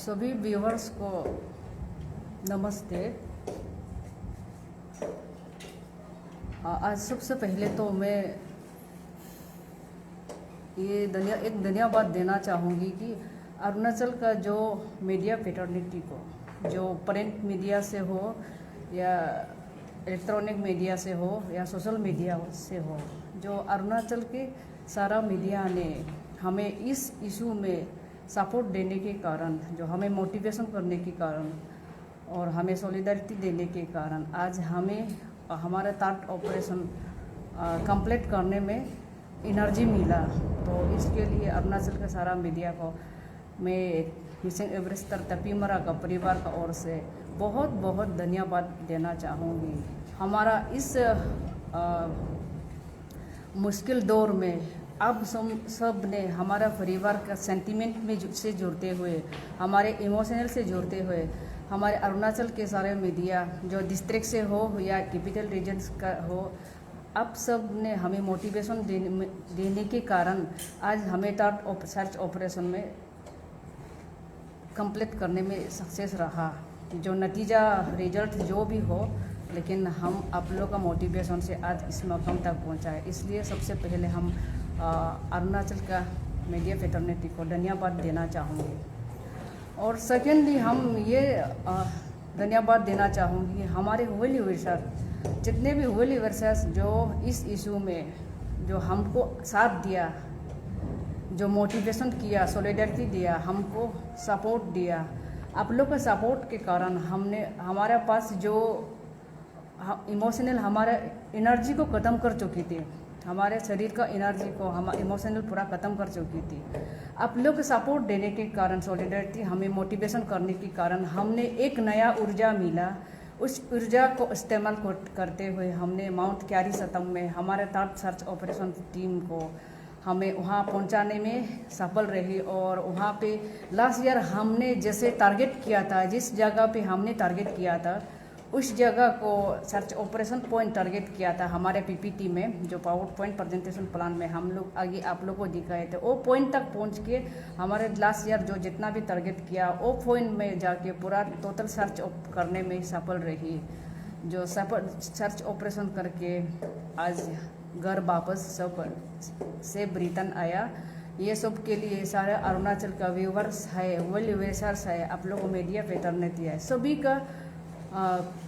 सभी व्यूवर्स को नमस्ते। आज सबसे पहले तो मैं ये धन्यवाद देना चाहूँगी कि अरुणाचल का जो मीडिया फ्रेटर्निटी को, जो प्रिंट मीडिया से हो या इलेक्ट्रॉनिक मीडिया से हो या सोशल मीडिया से हो, जो अरुणाचल के सारा मीडिया ने हमें इस इशू में सपोर्ट देने के कारण, जो हमें मोटिवेशन करने के कारण और हमें सॉलिडारिटी देने के कारण आज हमें हमारा थर्ड ऑपरेशन कंप्लीट करने में एनर्जी मिला। तो इसके लिए अरुणाचल के सारा मीडिया को मैं मिशन एवरेस्ट तपीमरा का परिवार का ओर से बहुत बहुत धन्यवाद देना चाहूँगी। हमारा इस मुश्किल दौर में अब सब ने हमारा परिवार का सेंटिमेंट में से जुड़ते हुए, हमारे इमोशनल से जुड़ते हुए, हमारे अरुणाचल के सारे मीडिया जो डिस्ट्रिक्ट से हो या कैपिटल रीजन्स का हो, अब सब ने हमें मोटिवेशन देने के कारण आज हमें थर्ड सर्च ऑपरेशन में कंप्लीट करने में सक्सेस रहा। जो नतीजा रिजल्ट जो भी हो, लेकिन हम आप लोगों का मोटिवेशन से आज इस मकाम तक पहुंचा है। इसलिए सबसे पहले हम अरुणाचल का मीडिया फ्रेटर्निटी को धन्यवाद देना चाहूँगी। और सेकेंडली हम ये धन्यवाद देना चाहूँगी हमारे वेल विशर, जितने भी वेल विशर्स जो इस इशू में जो हमको साथ दिया, जो मोटिवेशन किया, सॉलिडारिटी दिया, हमको सपोर्ट दिया। आप लोग के सपोर्ट के कारण हमने हमारे पास जो इमोशनल हमारे एनर्जी को ख़त्म कर चुकी थी, हमारे शरीर का एनर्जी को हम इमोशनल पूरा ख़त्म कर चुकी थी। आप लोग के सपोर्ट देने के कारण, सॉलिडारिटी हमें मोटिवेशन करने के कारण हमने एक नया ऊर्जा मिला। उस ऊर्जा को इस्तेमाल करते हुए हमने माउंट क्यारी सतम में हमारे थर्ड सर्च ऑपरेशन टीम को हमें वहाँ पहुँचाने में सफल रही। और वहाँ पे लास्ट ईयर हमने जैसे टारगेट किया था, जिस जगह पे हमने टारगेट किया था उस जगह को सर्च ऑपरेशन पॉइंट टारगेट किया था हमारे पीपीटी में, जो पावर पॉइंट प्रेजेंटेशन प्लान में हम लोग आगे आप लोगों को दिखाए थे। वो पॉइंट तक पहुंच के हमारे लास्ट ईयर जो जितना भी टारगेट किया वो पॉइंट में जाके पूरा टोटल सर्च करने में सफल रही। जो सफल सर्च ऑपरेशन करके आज घर वापस सब सेफ रिटर्न आया। ये सब के लिए सारे अरुणाचल का व्यूवर्स है, वेल विशर्स है, आप लोगों को मीडिया फ्रेटर्निटी है, सभी का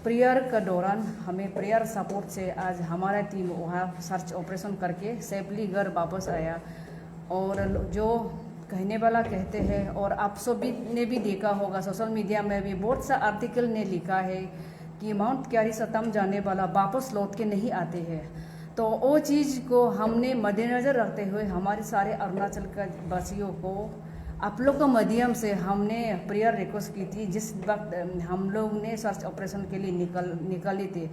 प्रेयर का दौरान हमें प्रेयर सपोर्ट से आज हमारा टीम वहाँ सर्च ऑपरेशन करके सेफली घर वापस आया। और जो कहने वाला कहते हैं, और आप सभी ने भी देखा होगा सोशल मीडिया में भी बहुत सा आर्टिकल ने लिखा है कि माउंट क्यारी सतम जाने वाला वापस लौट के नहीं आते हैं। तो वो चीज़ को हमने मद्देनज़र रखते हुए हमारे सारे अरुणाचल का वासियों को आप लोग के माध्यम से हमने प्रेयर रिक्वेस्ट की थी। जिस वक्त हम लोग ने सर्च ऑपरेशन के लिए निकली थी,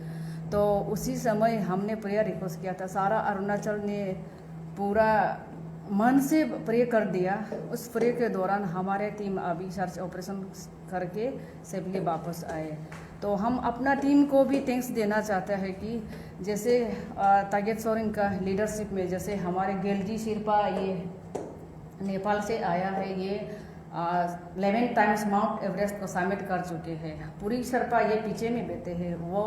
तो उसी समय हमने प्रेयर रिक्वेस्ट किया था। सारा अरुणाचल ने पूरा मन से प्रे कर दिया। उस प्रे के दौरान हमारे टीम अभी सर्च ऑपरेशन करके सेफली वापस आए। तो हम अपना टीम को भी थैंक्स देना चाहते हैं कि जैसे तागेत सोरेन का लीडरशिप में, जैसे हमारे गेलजी शिरपा ये नेपाल से आया है, ये 11 टाइम्स माउंट एवरेस्ट को समिट कर चुके हैं। पूरी शर्पा ये पीछे में बैठे हैं, वो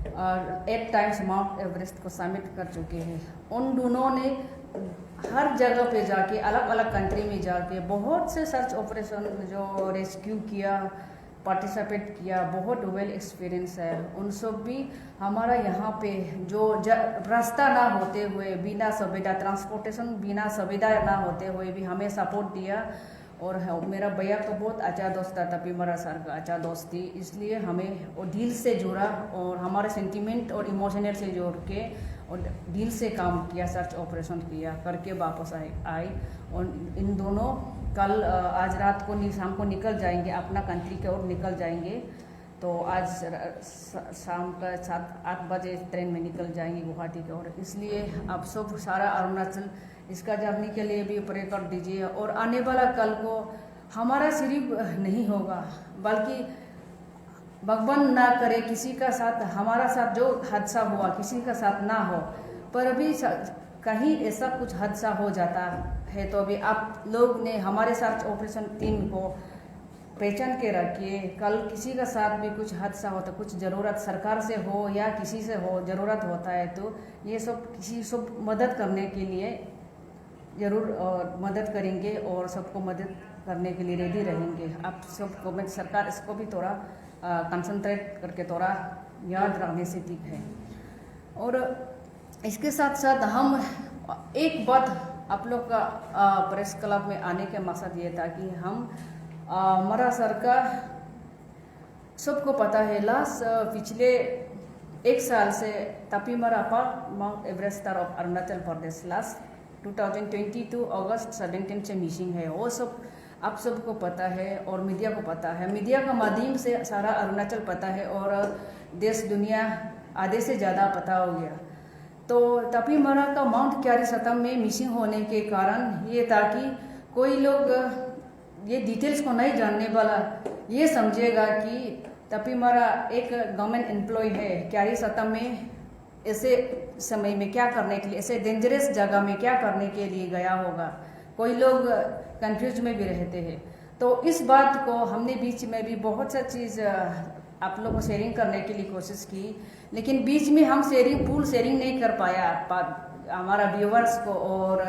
8 टाइम्स माउंट एवरेस्ट को समिट कर चुके हैं। उन दोनों ने हर जगह पे जाके, अलग अलग कंट्री में जाके बहुत से सर्च ऑपरेशन जो रेस्क्यू किया, पार्टिसिपेट किया, बहुत वेल एक्सपीरियंस है। उन सब भी हमारा यहाँ पे जो रास्ता ना होते हुए, बिना सुविधा ट्रांसपोर्टेशन, बिना सुविधा ना होते हुए भी हमें सपोर्ट दिया। और मेरा भैया तो बहुत अच्छा दोस्त था, तपीमरा सर का अच्छा दोस्त थी, इसलिए हमें वो दिल से जुड़ा और हमारे सेंटिमेंट और इमोशनल से जोड़ के और दिल से काम किया, सर्च ऑपरेशन किया, करके वापस आई। और इन दोनों कल आज रात को शाम को निकल जाएंगे, अपना कंट्री की ओर निकल जाएंगे। तो आज शाम का 7-8 बजे ट्रेन में निकल जाएंगे गुवाहाटी की ओर। इसलिए आप सब सारा अरुणाचल इसका जर्नी के लिए भी प्रे कर दीजिए। और आने वाला कल को हमारा सिर्फ नहीं होगा, बल्कि भगवान ना करे किसी का साथ, हमारा साथ जो हादसा हुआ किसी का साथ ना हो, पर अभी कहीं ऐसा कुछ हादसा हो जाता है तो अभी आप लोग ने हमारे सर्च ऑपरेशन टीम को पहचान के रखिए। कल किसी का साथ भी कुछ हादसा होता, कुछ ज़रूरत सरकार से हो या किसी से हो ज़रूरत होता है, तो ये सब मदद करने के लिए ज़रूर मदद करेंगे और सबको मदद करने के लिए रेडी रहेंगे। आप सब गवर्नमेंट सरकार इसको भी थोड़ा कंसंट्रेट करके थोड़ा याद रखने से ठीक है। और इसके साथ साथ हम एक बात आप लोग का प्रेस क्लब में आने का मकसद ये था कि हम हमारा सर का सबको पता है पिछले एक साल से Tapi Mra Mount Everest of Arunachal Pradesh last 2022 अगस्त 17 से मिसिंग है। वो सब आप सबको पता है और मीडिया को पता है। मीडिया का माध्यम से सारा अरुणाचल पता है और देश दुनिया आधे से ज़्यादा पता हो गया। तो तापी मरा का माउंट क्यारी सतम में मिसिंग होने के कारण ये था कि कोई लोग ये डिटेल्स को नहीं जानने वाला ये समझेगा कि तापी मरा एक गवर्नमेंट एम्प्लॉय है, क्यारी सतम में ऐसे समय में क्या करने के लिए, ऐसे डेंजरस जगह में क्या करने के लिए गया होगा। कोई लोग कंफ्यूज में भी रहते हैं। तो इस बात को हमने बीच में भी बहुत सा चीज़ आप लोगों को शेयरिंग करने के लिए कोशिश की, लेकिन बीच में हम फुल शेयरिंग नहीं कर पाया। हमारा व्यूवर्स को और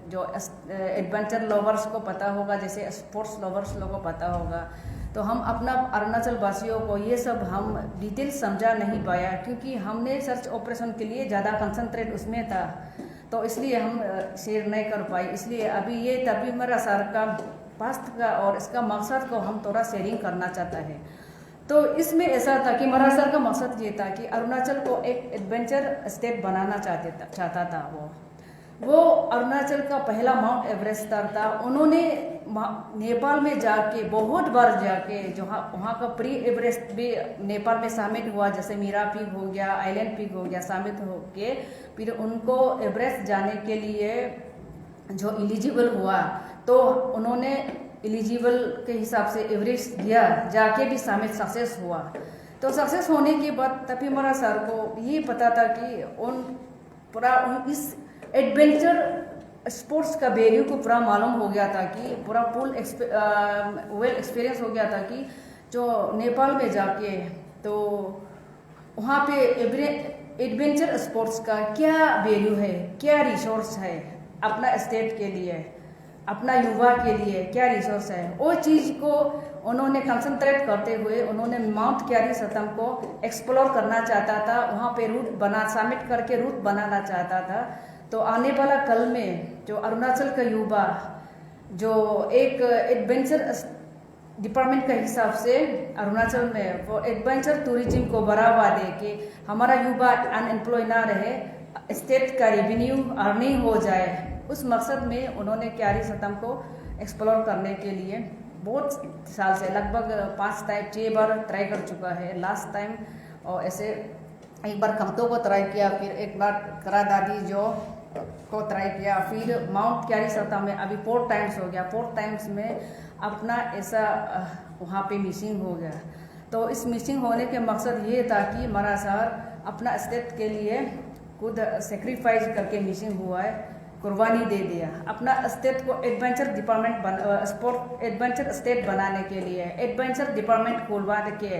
जो एडवेंचर लवर्स को पता होगा, जैसे स्पोर्ट्स लवर्स लोगों को पता होगा, तो हम अपना अरुणाचल वासियों को ये सब हम डिटेल समझा नहीं पाया, क्योंकि हमने सर्च ऑपरेशन के लिए ज़्यादा कंसंट्रेट उसमें था, तो इसलिए हम शेयर नहीं कर पाए। इसलिए अभी ये तभी मेरा सर का पास्ट का और इसका मकसद को हम थोड़ा शेयरिंग करना चाहता है। तो इसमें ऐसा था कि मेरा सर का मकसद ये था कि अरुणाचल को एक एडवेंचर स्टेट बनाना चाहता था। वो अरुणाचल का पहला माउंट एवरेस्ट था। उन्होंने नेपाल में जाके बहुत बार जाके जो वहाँ का प्री एवरेस्ट भी नेपाल में शामिल हुआ, जैसे मीरा पीक हो गया, आइलैंड पीक हो गया, शामिल हो के फिर उनको एवरेस्ट जाने के लिए जो एलिजिबल हुआ, तो उन्होंने एलिजिबल के हिसाब से एवरेस्ट गया, जाके भी शामिल सक्सेस हुआ। तो सक्सेस होने के बाद तभी हमारा सर को ये पता था कि इस एडवेंचर स्पोर्ट्स का वैल्यू को पूरा मालूम हो गया था कि पूरा वेल एक्सपीरियंस हो गया था कि जो नेपाल में जाके तो वहाँ पे एडवेंचर स्पोर्ट्स का क्या वैल्यू है, क्या रिसोर्स है अपना स्टेट के लिए, अपना युवा के लिए क्या रिसोर्स है, वो चीज़ को उन्होंने कंसंट्रेट करते हुए उन्होंने माउंट क्यारी सतम को एक्सप्लोर करना चाहता था। वहाँ पे समिट करके रूट बनाना चाहता था। तो आने वाला कल में जो अरुणाचल का युवा जो एक एडवेंचर डिपार्टमेंट के हिसाब से अरुणाचल में वो एडवेंचर टूरिज्म को बढ़ावा दे के हमारा युवा अनएम्प्लॉय ना रहे, स्टेट का रेवेन्यू अर्निंग हो जाए, उस मकसद में उन्होंने क्यारी सतम को एक्सप्लोर करने के लिए बहुत साल से लगभग 6 बार ट्राई कर चुका है। लास्ट टाइम और ऐसे एक बार कमतों को ट्राई किया, फिर एक बार करा दादी जो को ट्राई किया, फिर माउंट क्यारी सतम में अभी 4 टाइम्स हो गया। 4 टाइम्स में अपना ऐसा वहाँ पे मिसिंग हो गया। तो इस मिसिंग होने के मकसद ये था कि हमारा सर अपना स्टेट के लिए खुद सेक्रीफाइस करके मिसिंग हुआ है, कुर्बानी दे दिया अपना स्टेट को एडवेंचर डिपार्टमेंट एडवेंचर स्टेट बनाने के लिए। एडवेंचर डिपार्टमेंट खुलवा के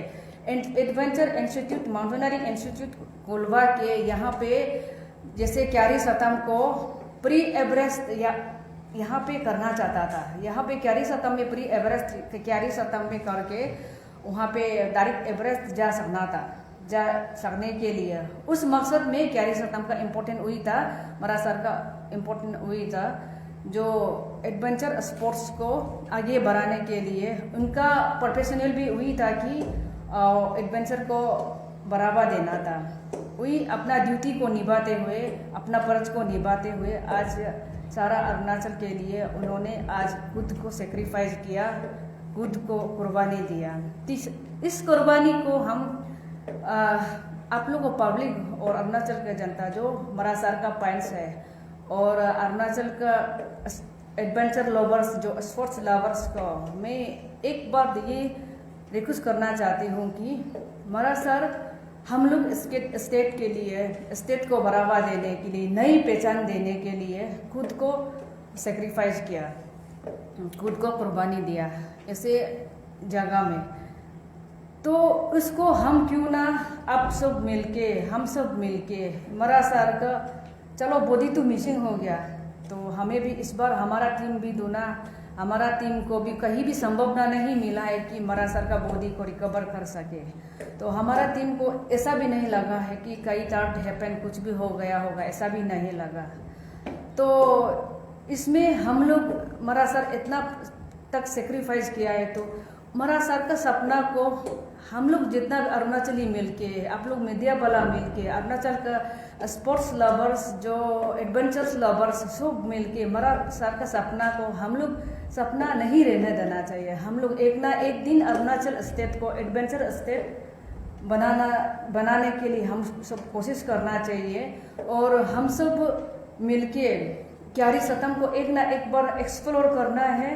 एडवेंचर इंस्टीट्यूट, माउंटेनियरिंग इंस्टीट्यूट खुलवा के यहाँ पे जैसे क्यारी सतम को प्री एवरेस्ट यहाँ पे करना चाहता था। यहाँ पे क्यारी सतम में प्री एवरेस्ट क्यारी सतम में करके वहाँ पे डायरेक्ट एवरेस्ट जा सकने के लिए उस मकसद में क्यारी सतम का इम्पोर्टेंट हुई था, हमारा सर का इम्पोर्टेंट हुई था, जो एडवेंचर स्पोर्ट्स को आगे बढ़ाने के लिए उनका प्रोफेशनल भी हुई था कि एडवेंचर को बढ़ावा देना था। वही अपना ड्यूटी को निभाते हुए, अपना फर्ज को निभाते हुए आज सारा अरुणाचल के लिए उन्होंने आज खुद को सेक्रीफाइस किया, खुद को कुर्बानी दिया। इस कुर्बानी को हम आप लोगों को पब्लिक और अरुणाचल की जनता जो हमारा सर का पॉइंट्स है और अरुणाचल का एडवेंचर लवर्स जो स्पोर्ट्स लवर्स को मैं एक बार ये रिक्वेस्ट करना चाहती हूँ कि हमारा सर हम लोग स्टेट के लिए, स्टेट को बढ़ावा देने के लिए, नई पहचान देने के लिए खुद को सेक्रीफाइस किया, खुद को कुर्बानी दिया। ऐसे जगह में। तो उसको हम क्यों ना अब सब मिलके, हम सब मिलके मरा सर का, चलो बॉडी तो मिसिंग हो गया, तो हमें भी इस बार हमारा टीम भी दूना, हमारा टीम को भी कहीं भी संभावना नहीं मिला है कि मरा सर का बॉडी को रिकवर कर सके। तो हमारा टीम को ऐसा भी नहीं लगा है कि कई टार्ट हैपन कुछ भी हो गया होगा, ऐसा भी नहीं लगा। तो इसमें हम लोग मरा सर इतना तक सेक्रीफाइस किया है, तो मरा सर का सपना को हम लोग जितना अरुणाचली मिलके, आप लोग मीडिया वाला मिलके, अरुणाचल का स्पोर्ट्स लवर्स, जो एडवेंचर्स लवर्स सब मिलके मरा सर का सपना को हम लोग सपना नहीं रहने देना चाहिए। हम लोग एक ना एक दिन अरुणाचल स्टेट को एडवेंचर स्टेट बनाने के लिए हम सब कोशिश करना चाहिए। और हम सब मिलके क्यारी सतम को एक ना एक बार एक्सप्लोर करना है,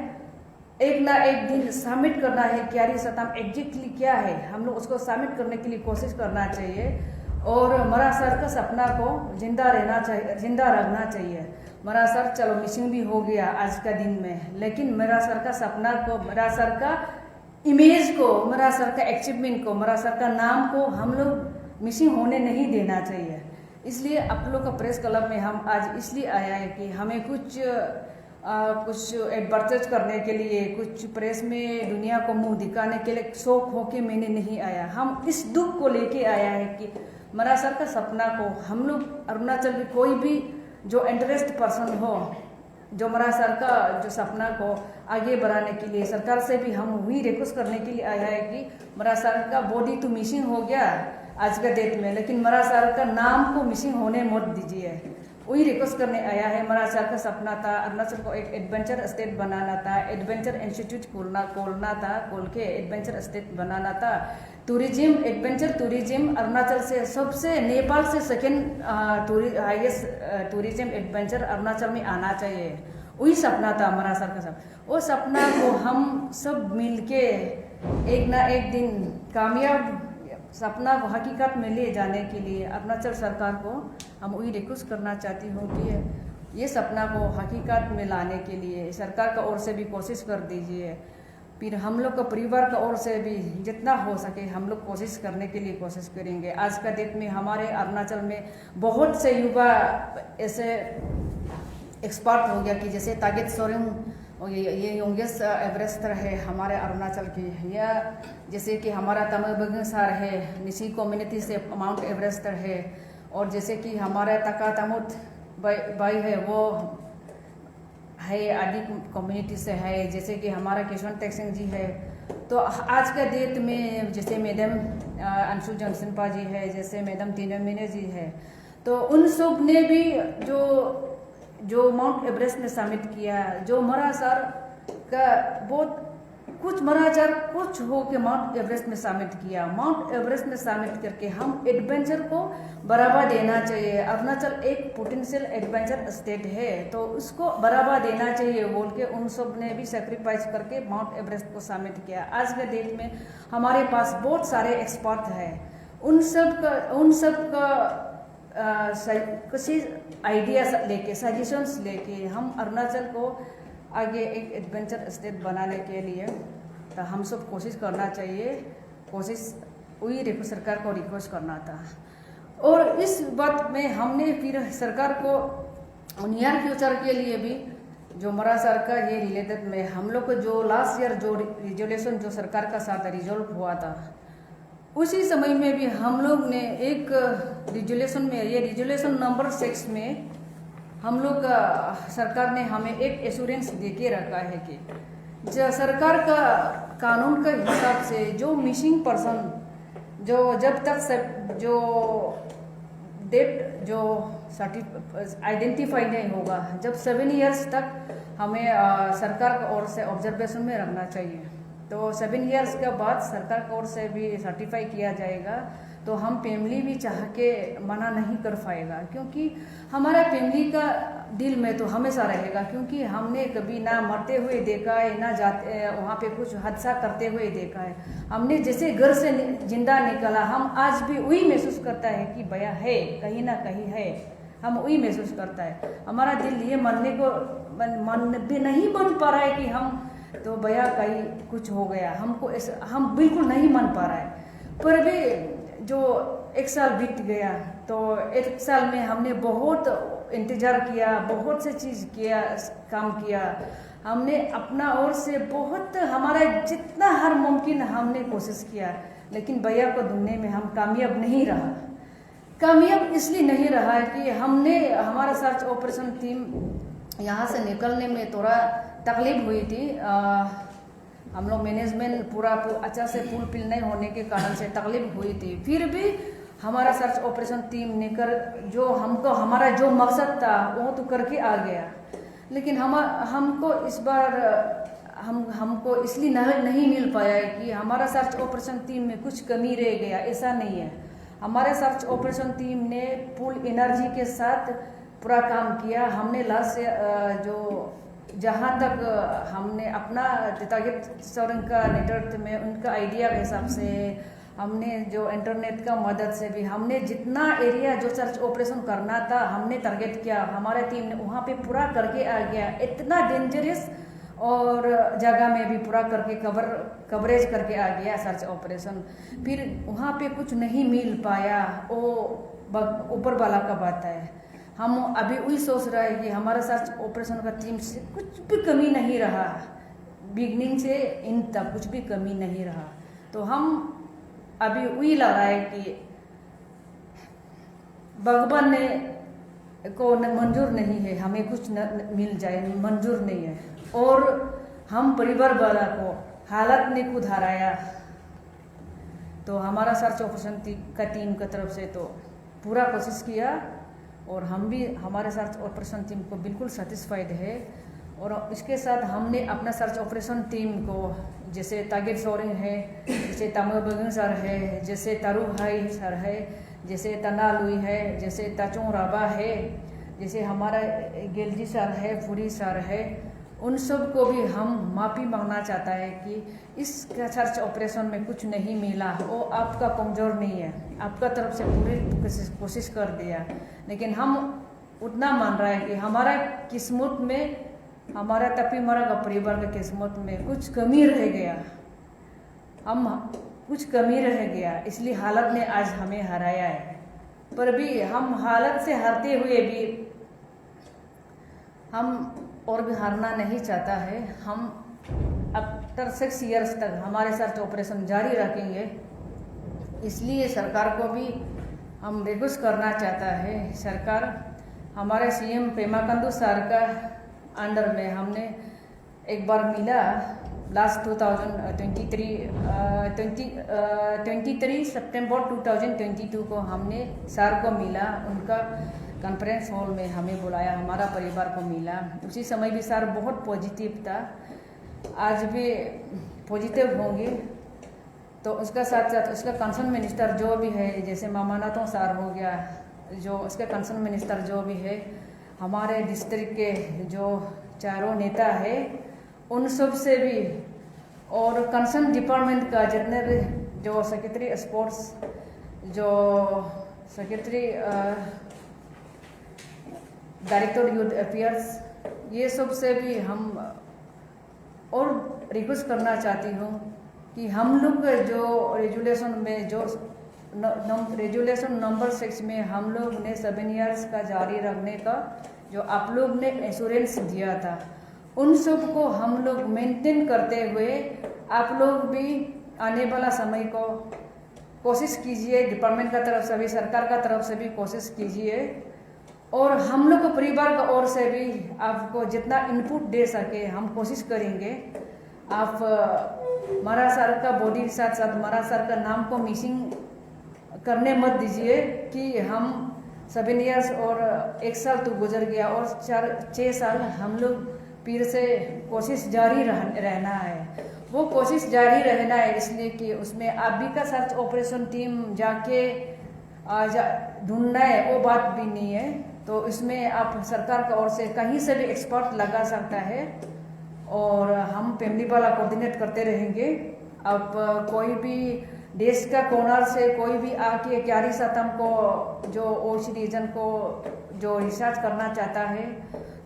एक ना एक दिन सबमिट करना है। क्यारी सतम एग्जैक्टली क्या है, हम लोग उसको सबमिट करने के लिए कोशिश करना चाहिए। और मरा सर का सपना को जिंदा रखना चाहिए। मरा सर चलो मिसिंग भी हो गया आज का दिन में, लेकिन मरा सर का सपना को, मरा सर का इमेज को, मरा सर का अचीवमेंट को, मरा सर का नाम को हम लोग मिसिंग होने नहीं देना चाहिए। इसलिए आप लोग का प्रेस क्लब में हम आज इसलिए आया है कि हमें कुछ एडवर्टाइज करने के लिए, कुछ प्रेस में दुनिया को मुंह दिखाने के लिए शौक होके मैंने नहीं आया। हम इस दुख को लेके आया है कि मरा सर का सपना को हम लोग अरुणाचल में कोई भी जो इंटरेस्ट पर्सन हो, जो मरा सर का जो सपना को आगे बढ़ाने के लिए सरकार से भी हम वही रिक्वेस्ट करने के लिए आया है कि मरा सर का बॉडी तो मिसिंग हो गया आज का डेट में, लेकिन मरा सर का नाम को मिसिंग होने मत दीजिए। वही रिक्वेस्ट करने आया है। मरा सर का सपना था अरुणाचल को एक एडवेंचर स्टेट बनाना था, एडवेंचर इंस्टीट्यूट खोलना था, खोल के एडवेंचर स्टेट बनाना था। टूरिज्म, एडवेंचर टूरिज्म अरुणाचल से सबसे, नेपाल से second highest tourism adventure Arunachal में आना चाहिए। वही सपना था मरा सर का सपना। वो सपना को हम सब मिलके एक ना एक दिन कामयाब सपना को हकीकत में ले जाने के लिए अरुणाचल सरकार को हम वही रिक्वेस्ट करना चाहती हूँ कि ये सपना को हकीकत में लाने के लिए सरकार का ओर से भी कोशिश कर दीजिए। फिर हम लोग का परिवार का ओर से भी जितना हो सके हम लोग कोशिश करने के लिए कोशिश करेंगे। आज का डेट में हमारे अरुणाचल में बहुत से युवा ऐसे एक्सपर्ट हो गया कि जैसे तागित सोरेंग, ये यंगेस्ट एवरेस्टर है हमारे अरुणाचल की, या जैसे कि हमारा तमबंग सर है, निशी कम्युनिटी से माउंट एवरेस्टर है, और जैसे कि हमारा तका तमुत भाई है वो है आदि कम्युनिटी से है, जैसे कि हमारा किशन टेक्सिंग जी है। तो आज के डेट में जैसे मैडम अंशु जनसनपा जी है, जैसे मैडम तीनमिने जी है, तो उन सब ने भी जो माउंट एवरेस्ट में समिट किया, जो मरा सर का बहुत कुछ मरा सर कुछ हो के माउंट एवरेस्ट में समिट किया। माउंट एवरेस्ट में समिट करके हम एडवेंचर को बढ़ावा देना चाहिए। अरुणाचल एक पोटेंशियल एडवेंचर स्टेट है, तो उसको बढ़ावा देना चाहिए बोल के उन सब ने भी सेक्रीफाइस करके माउंट एवरेस्ट को समिट किया। आज के डेट में हमारे पास बहुत सारे एक्सपर्ट हैं, उन सब का कुछ आइडिया लेके, सजेशंस लेके हम अरुणाचल को आगे एक एडवेंचर स्टेट बनाने के लिए तो हम सब कोशिश करना चाहिए। कोशिश वही सरकार को रिक्वेस्ट करना था। और इस बात में हमने फिर सरकार को नियर फ्यूचर के लिए भी जो मरा सर का ये रिलेटेड में हम लोग को जो लास्ट ईयर जो रिजोल्यूशन जो सरकार का साथ रिजोल्व हुआ था, उसी समय में भी हम लोग ने एक रिजोल्यूशन में, ये रिजोल्यूशन नंबर 6 में हम लोग सरकार ने हमें एक एश्योरेंस दे के रखा है कि जो सरकार का कानून के हिसाब से जो मिसिंग पर्सन जो जब तक जो डेट जो आइडेंटिफाई नहीं होगा, जब 7 इयर्स तक हमें सरकार की ओर से ऑब्जर्वेशन में रखना चाहिए। तो 7 इयर्स के बाद सरकार की ओर से भी सर्टिफाई किया जाएगा, तो हम फैमिली भी चाह के मना नहीं कर पाएगा, क्योंकि हमारा फैमिली का दिल में तो हमेशा रहेगा, क्योंकि हमने कभी ना मरते हुए देखा है, ना जाते वहाँ पे कुछ हादसा करते हुए देखा है। हमने जैसे घर से जिंदा निकला, हम आज भी वही महसूस करता है कि भैया है, कहीं ना कहीं है, हम वही महसूस करता है। हमारा दिल ये मन भी नहीं बन पा रहा है कि हम तो भैया कहीं कुछ हो गया, हमको हम बिल्कुल नहीं मान पा रहा है। पर भी जो 1 साल बीत गया, तो 1 साल में हमने बहुत इंतज़ार किया, बहुत से चीज़ किया, काम किया। हमने अपना ओर से बहुत हमारा जितना हर मुमकिन हमने कोशिश किया, लेकिन भैया को ढूंढने में हम कामयाब नहीं रहा। कामयाब इसलिए नहीं रहा है कि हमारा सर्च ऑपरेशन टीम यहाँ से निकलने में थोड़ा तकलीफ हुई थी। हम लोग मैनेजमेंट पूरा अच्छा से फुलफिल नहीं होने के कारण से तकलीफ हुई थी। फिर भी हमारा सर्च ऑपरेशन टीम निकल जो हमारा जो मकसद था वो तो करके आ गया। लेकिन हमको इस बार हमको इसलिए नहीं मिल पाया है कि हमारा सर्च ऑपरेशन टीम में कुछ कमी रह गया, ऐसा नहीं है। हमारे सर्च ऑपरेशन टीम ने फुल एनर्जी के साथ पूरा काम किया। हमने लास्ट से जो जहाँ तक हमने अपना टारगेट सौरंग का नेटवर्क में उनका आइडिया के हिसाब से, हमने जो इंटरनेट का मदद से भी हमने जितना एरिया जो सर्च ऑपरेशन करना था हमने टारगेट किया, हमारे टीम ने वहाँ पे पूरा करके आ गया। इतना डेंजरस और जगह में भी पूरा करके कवरेज करके आ गया सर्च ऑपरेशन। फिर वहाँ पे कुछ नहीं मिल पाया, वो ऊपर वाला का बात है। हम अभी वही सोच रहे हैं कि हमारा सर्च ऑपरेशन का टीम से कुछ भी कमी नहीं रहा, बिगनिंग से इन तक कुछ भी कमी नहीं रहा। तो हम अभी वही लग रहा है कि भगवान ने को मंजूर नहीं है, हमें कुछ मिल जाए, मंजूर नहीं है। और हम परिवार वाला को हालत ने खुद हराया। तो हमारा सर्च ऑपरेशन का टीम की तरफ से तो पूरा कोशिश किया, और हम भी हमारे सर्च ऑपरेशन टीम को बिल्कुल सेटिस्फाइड है। और इसके साथ हमने अपना सर्च ऑपरेशन टीम को, जैसे तागिर सोरिंग है, जैसे तमो बगन सर है, जैसे तरु हाई सर है, जैसे तना लुई है, जैसे तचों राबा है, जैसे हमारा गेलजी सर है, फूरी सर है, उन सब को भी हम माफ़ी मांगना चाहता है कि इस सर्च ऑपरेशन में कुछ नहीं मिला, वो आपका कमज़ोर नहीं है, आपका तरफ से पूरी कोशिश कर दिया। लेकिन हम उतना मान रहा है कि हमारा किस्मत में, हमारा तपी मरा का परिवार के किस्मत में कुछ कमी रह गया, कुछ कमी रह गया, इसलिए हालत ने आज हमें हराया है। पर भी हम हालत से हारते हुए भी हम और भी हारना नहीं चाहता है। हम आफ्टर 6 ईयर्स तक हमारे सर्च ऑपरेशन जारी रखेंगे। इसलिए सरकार को भी हम रिक्वेस्ट करना चाहता है, सरकार हमारे सीएम पेमा खांडू सर का अंडर में हमने एक बार मिला लास्ट 23 सितंबर 2022 को हमने सर को मिला, उनका कॉन्फ्रेंस हॉल में हमें बुलाया, हमारा परिवार को मिला। उसी समय भी सर बहुत पॉजिटिव था, आज भी पॉजिटिव होंगे। तो उसका साथ साथ उसका कंसर्न मिनिस्टर जो भी है, जैसे मामानाथों सर हो गया, जो उसके कंसर्न मिनिस्टर जो भी है, हमारे डिस्ट्रिक्ट के जो चारों नेता है, उन सब से भी, और कंसर्न डिपार्टमेंट का जितने जो सेक्रेटरी स्पोर्ट्स, जो सेक्रेटरी डायरेक्टर यूथ अफेयर्स, ये सब से भी हम और रिक्वेस्ट करना चाहती हूँ कि हम लोग जो रेजुलेशन में, जो रेजुलेशन नंबर 6 में हम लोग ने 7 ईयर्स का जारी रखने का जो आप लोग ने एश्योरेंस दिया था, उन सब को हम लोग मेंटेन करते हुए आप लोग भी आने वाला समय को कोशिश कीजिए, डिपार्टमेंट का तरफ से भी, सरकार का तरफ से भी कोशिश कीजिए। और हम लोग को परिवार का ओर से भी आपको जितना इनपुट दे सके हम कोशिश करेंगे। आप मरा सर का बॉडी के साथ साथ मरा सर का नाम को मिसिंग करने मत दीजिए कि हम 7 ईयर्स और 1 साल तो गुजर गया और 4-6 साल हम लोग फिर से कोशिश जारी रहना है। वो कोशिश जारी रहना है इसलिए कि उसमें आप भी का सर्च ऑपरेशन टीम जाके ढूंढना है, वो बात भी नहीं है। तो इसमें आप सरकार की ओर से कहीं से भी एक्सपर्ट लगा सकता है, और हम फैमिली वाला कोऑर्डिनेट करते रहेंगे। अब कोई भी देश का कोनर से कोई भी आके क्यारी सतम को जो ओसी रीजन को जो रिसर्च करना चाहता है,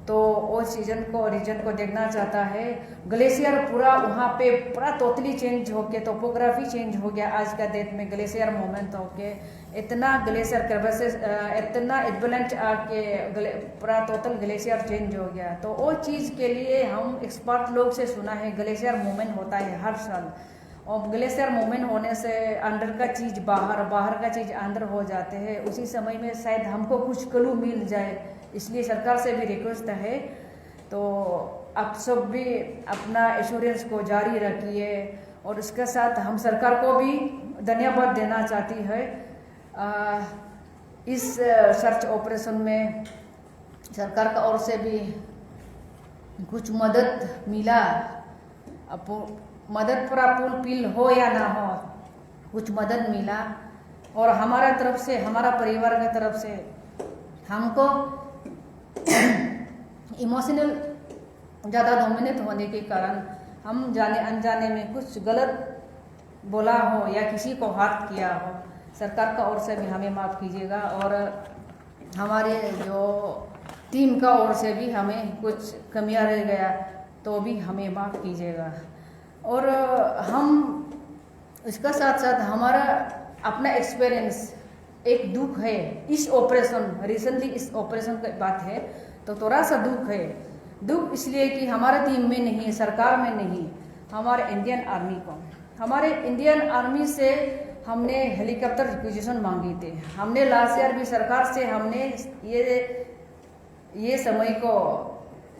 तो वो रीजन को देखना चाहता है। ग्लेशियर पूरा वहाँ पे पूरा टोटली चेंज हो गया, टोपोग्राफी चेंज हो गया आज का डेट में ग्लेशियर मोमेंट हो के, इतना ग्लेशियर क्रेवेसेस इतना एडवेलेंट आके पूरा टोटल ग्लेशियर चेंज हो गया। तो वो चीज़ के लिए हम एक्सपर्ट लोग से सुना है ग्लेशियर मूवमेंट होता है हर साल, और ग्लेशियर मूवमेंट होने से अंदर का चीज़ बाहर, बाहर का चीज़ अंदर हो जाते हैं। उसी समय में शायद हमको कुछ क्लू मिल जाए, इसलिए सरकार से भी रिक्वेस्ट है। तो आप सब भी अपना एश्योरेंस को जारी रखिए, और इसके साथ हम सरकार को भी धन्यवाद देना चाहती है। इस सर्च ऑपरेशन में सरकार का ओर से भी कुछ मदद मिला, मदद पूरा फुलफिल हो या ना हो, कुछ मदद मिला। और हमारा तरफ से, हमारा परिवार की तरफ से हमको इमोशनल ज़्यादा डोमिनेट होने के कारण हम जाने अनजाने में कुछ गलत बोला हो या किसी को हर्ट किया हो, सरकार का ओर से भी हमें माफ़ कीजिएगा। और हमारे जो टीम का ओर से भी हमें कुछ कमियां रह गया तो भी हमें माफ़ कीजिएगा। और हम इसका साथ साथ हमारा अपना एक्सपीरियंस एक दुख है इस ऑपरेशन, रिसेंटली इस ऑपरेशन की बात है तो थोड़ा सा दुख है। दुख इसलिए कि हमारे टीम में नहीं है, सरकार में नहीं, हमारे इंडियन आर्मी को, हमारे इंडियन आर्मी से हमने हेलीकॉप्टर रिक्विजिशन मांगी थी। हमने लास्ट ईयर भी सरकार से हमने ये समय को,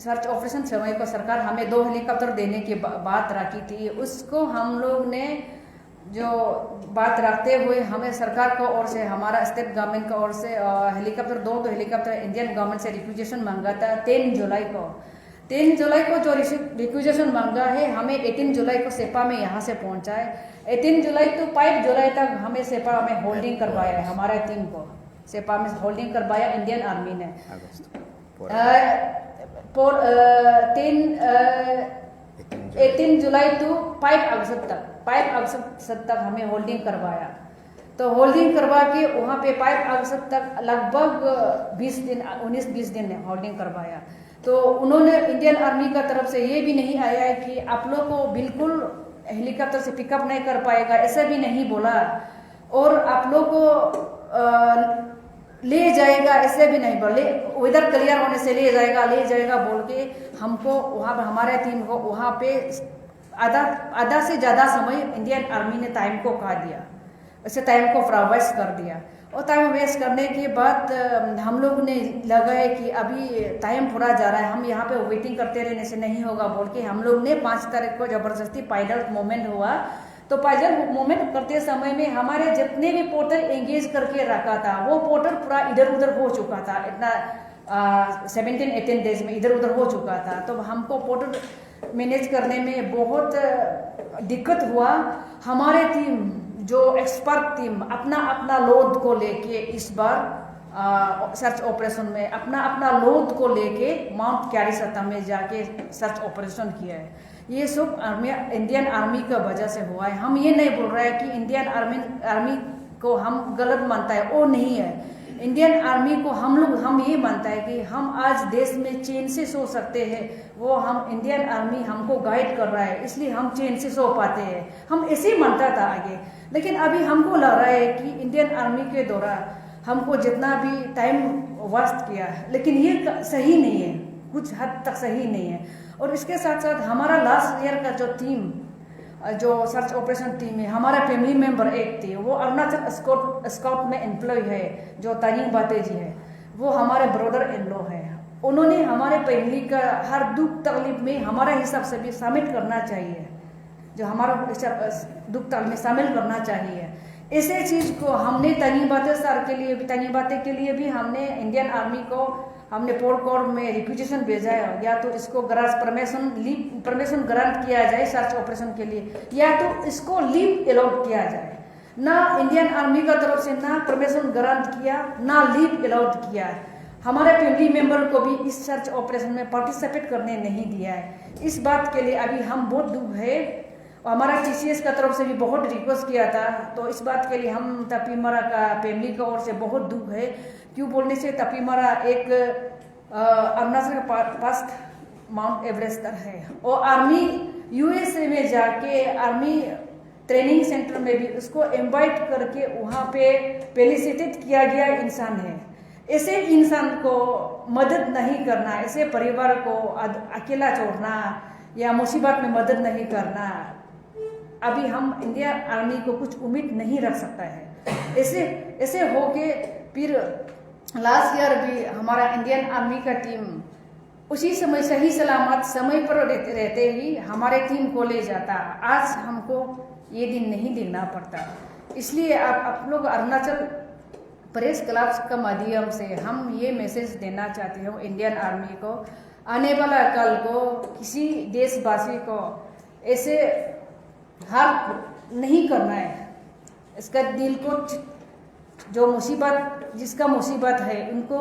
सर्च ऑपरेशन समय को सरकार हमें 2 हेलीकॉप्टर देने की बात रखी थी। उसको हम लोग ने जो बात रखते हुए हमें सरकार की ओर से, हमारा स्टेट गवर्नमेंट की ओर से हेलीकॉप्टर, 2 हेलीकॉप्टर इंडियन गवर्नमेंट से रिक्विजिशन मांगा था 3 जुलाई को। 3 जुलाई को जो रिक्विजिशन मांगा है, हमें 18 जुलाई को सेपा में यहाँ से पहुँचा है। 18 जुलाई तो 5 जुलाई तक हमें सेपा में होल्डिंग करवाया है, हमारे टीम को सेपा में होल्डिंग करवाया इंडियन आर्मी ने। 18 जुलाई टू 5 अगस्त तक हमें होल्डिंग करवाया। तो होल्डिंग करवा के वहाँ पे 5 अगस्त तक लगभग 19-20 दिन होल्डिंग करवाया। तो उन्होंने इंडियन आर्मी का तरफ से ये भी नहीं आया है कि आप लोग को बिल्कुल हेलीकॉप्टर से पिकअप नहीं कर पाएगा, ऐसा भी नहीं बोला, और आप लोग को ले जाएगा ऐसे भी नहीं बोले, वेदर क्लियर होने से ले जाएगा बोल के हमको वहाँ पर, हमारे टीम को वहाँ पे आधा से ज़्यादा समय इंडियन आर्मी ने टाइम को खा दिया, ऐसे टाइम को वेस्ट कर दिया। और टाइम वेस्ट करने के बाद हम लोग ने लगा है कि अभी टाइम पूरा जा रहा है, हम यहाँ पे वेटिंग करते रहने से नहीं होगा बोल के हम लोग ने 5 तारीख को ज़बरदस्ती पायलट मूवमेंट हुआ। तो पायलट मूवमेंट करते समय में हमारे जितने भी पोर्टर एंगेज करके रखा था वो पोर्टर पूरा इधर उधर हो चुका था, इतना 17-18 डेज में इधर उधर हो चुका था। तो हमको पोर्टर मैनेज करने में बहुत दिक्कत हुआ। हमारे टीम जो एक्सपर्ट टीम अपना लोड को लेके इस बार सर्च ऑपरेशन में अपना लोड को लेके माउंट कैरी सतह में जाके सर्च ऑपरेशन किया है। ये सब इंडियन आर्मी का वजह से हुआ है। हम ये नहीं बोल रहे हैं कि इंडियन आर्मी को हम गलत मानता है, वो नहीं है। इंडियन आर्मी को हम ये मानता है कि हम आज देश में चैन से सो सकते हैं, वो हम इंडियन आर्मी हमको गाइड कर रहा है, इसलिए हम चैन से सो पाते हैं। हम ऐसे मानता था आगे, लेकिन अभी हमको लग रहा है कि इंडियन आर्मी के दौरान हमको जितना भी टाइम वेस्ट किया है, लेकिन ये सही नहीं है, कुछ हद तक सही नहीं है। और इसके साथ साथ हमारा लास्ट ईयर का जो टीम, जो सर्च ऑपरेशन टीम है, हमारा फैमिली मेंबर एक थी, वो अरुणाचल स्काउट में एम्प्लॉय है, जो तानिंग बाते जी है, वो हमारे ब्रदर इन लॉ है। उन्होंने हमारे फैमिली का हर दुख तकलीफ में हमारे हिसाब से भी शामिल करना चाहिए, जो हमारा दुख तकलीफ में शामिल करना चाहिए। ऐसे चीज़ को हमने तानिंग बाते सर के लिए भी, तानिंग बाते के लिए भी हमने इंडियन आर्मी को हमने पोर्ट कोड में रिक्विजिशन भेजा है, या तो इसको परमिशन ग्रांट किया जाए सर्च ऑपरेशन के लिए, या तो इसको लीव अलाउड किया जाए। ना इंडियन आर्मी का तरफ से ना परमिशन ग्रांट किया, ना लीव अलाउड किया। हमारे फैमिली मेंबर को भी इस सर्च ऑपरेशन में पार्टिसिपेट करने नहीं दिया है। इस बात के लिए अभी हम बहुत दुख है। हमारा TCS का तरफ से भी बहुत रिक्वेस्ट किया था, तो इस बात के लिए हम तपीमरा का फैमिली की ओर से बहुत दुख है। क्यों बोलने से तपीमरा एक अरुणाचल का पास माउंट एवरेस्ट है। और आर्मी यूएसए में जाके आर्मी ट्रेनिंग सेंटर में भी उसको इनवाइट करके वहाँ पे फेलिसिटेट किया गया इंसान है। ऐसे इंसान को मदद नहीं करना, ऐसे परिवार को अकेला छोड़ना या मुसीबत में मदद नहीं करना, अभी हम इंडिया आर्मी को कुछ उम्मीद नहीं रख सकता है। ऐसे हो के फिर लास्ट ईयर भी हमारा इंडियन आर्मी का टीम उसी समय सही सलामत समय पर रहते ही हमारे टीम को ले जाता। आज हमको ये दिन नहीं देखना पड़ता। इसलिए आप लोग अरुणाचल प्रेस क्लब का माध्यम से हम ये मैसेज देना चाहते हो इंडियन आर्मी को, आने वाला कल को किसी देशवासी को ऐसे हार नहीं करना है। इसका दिल को जो मुसीबत जिसका मुसीबत है उनको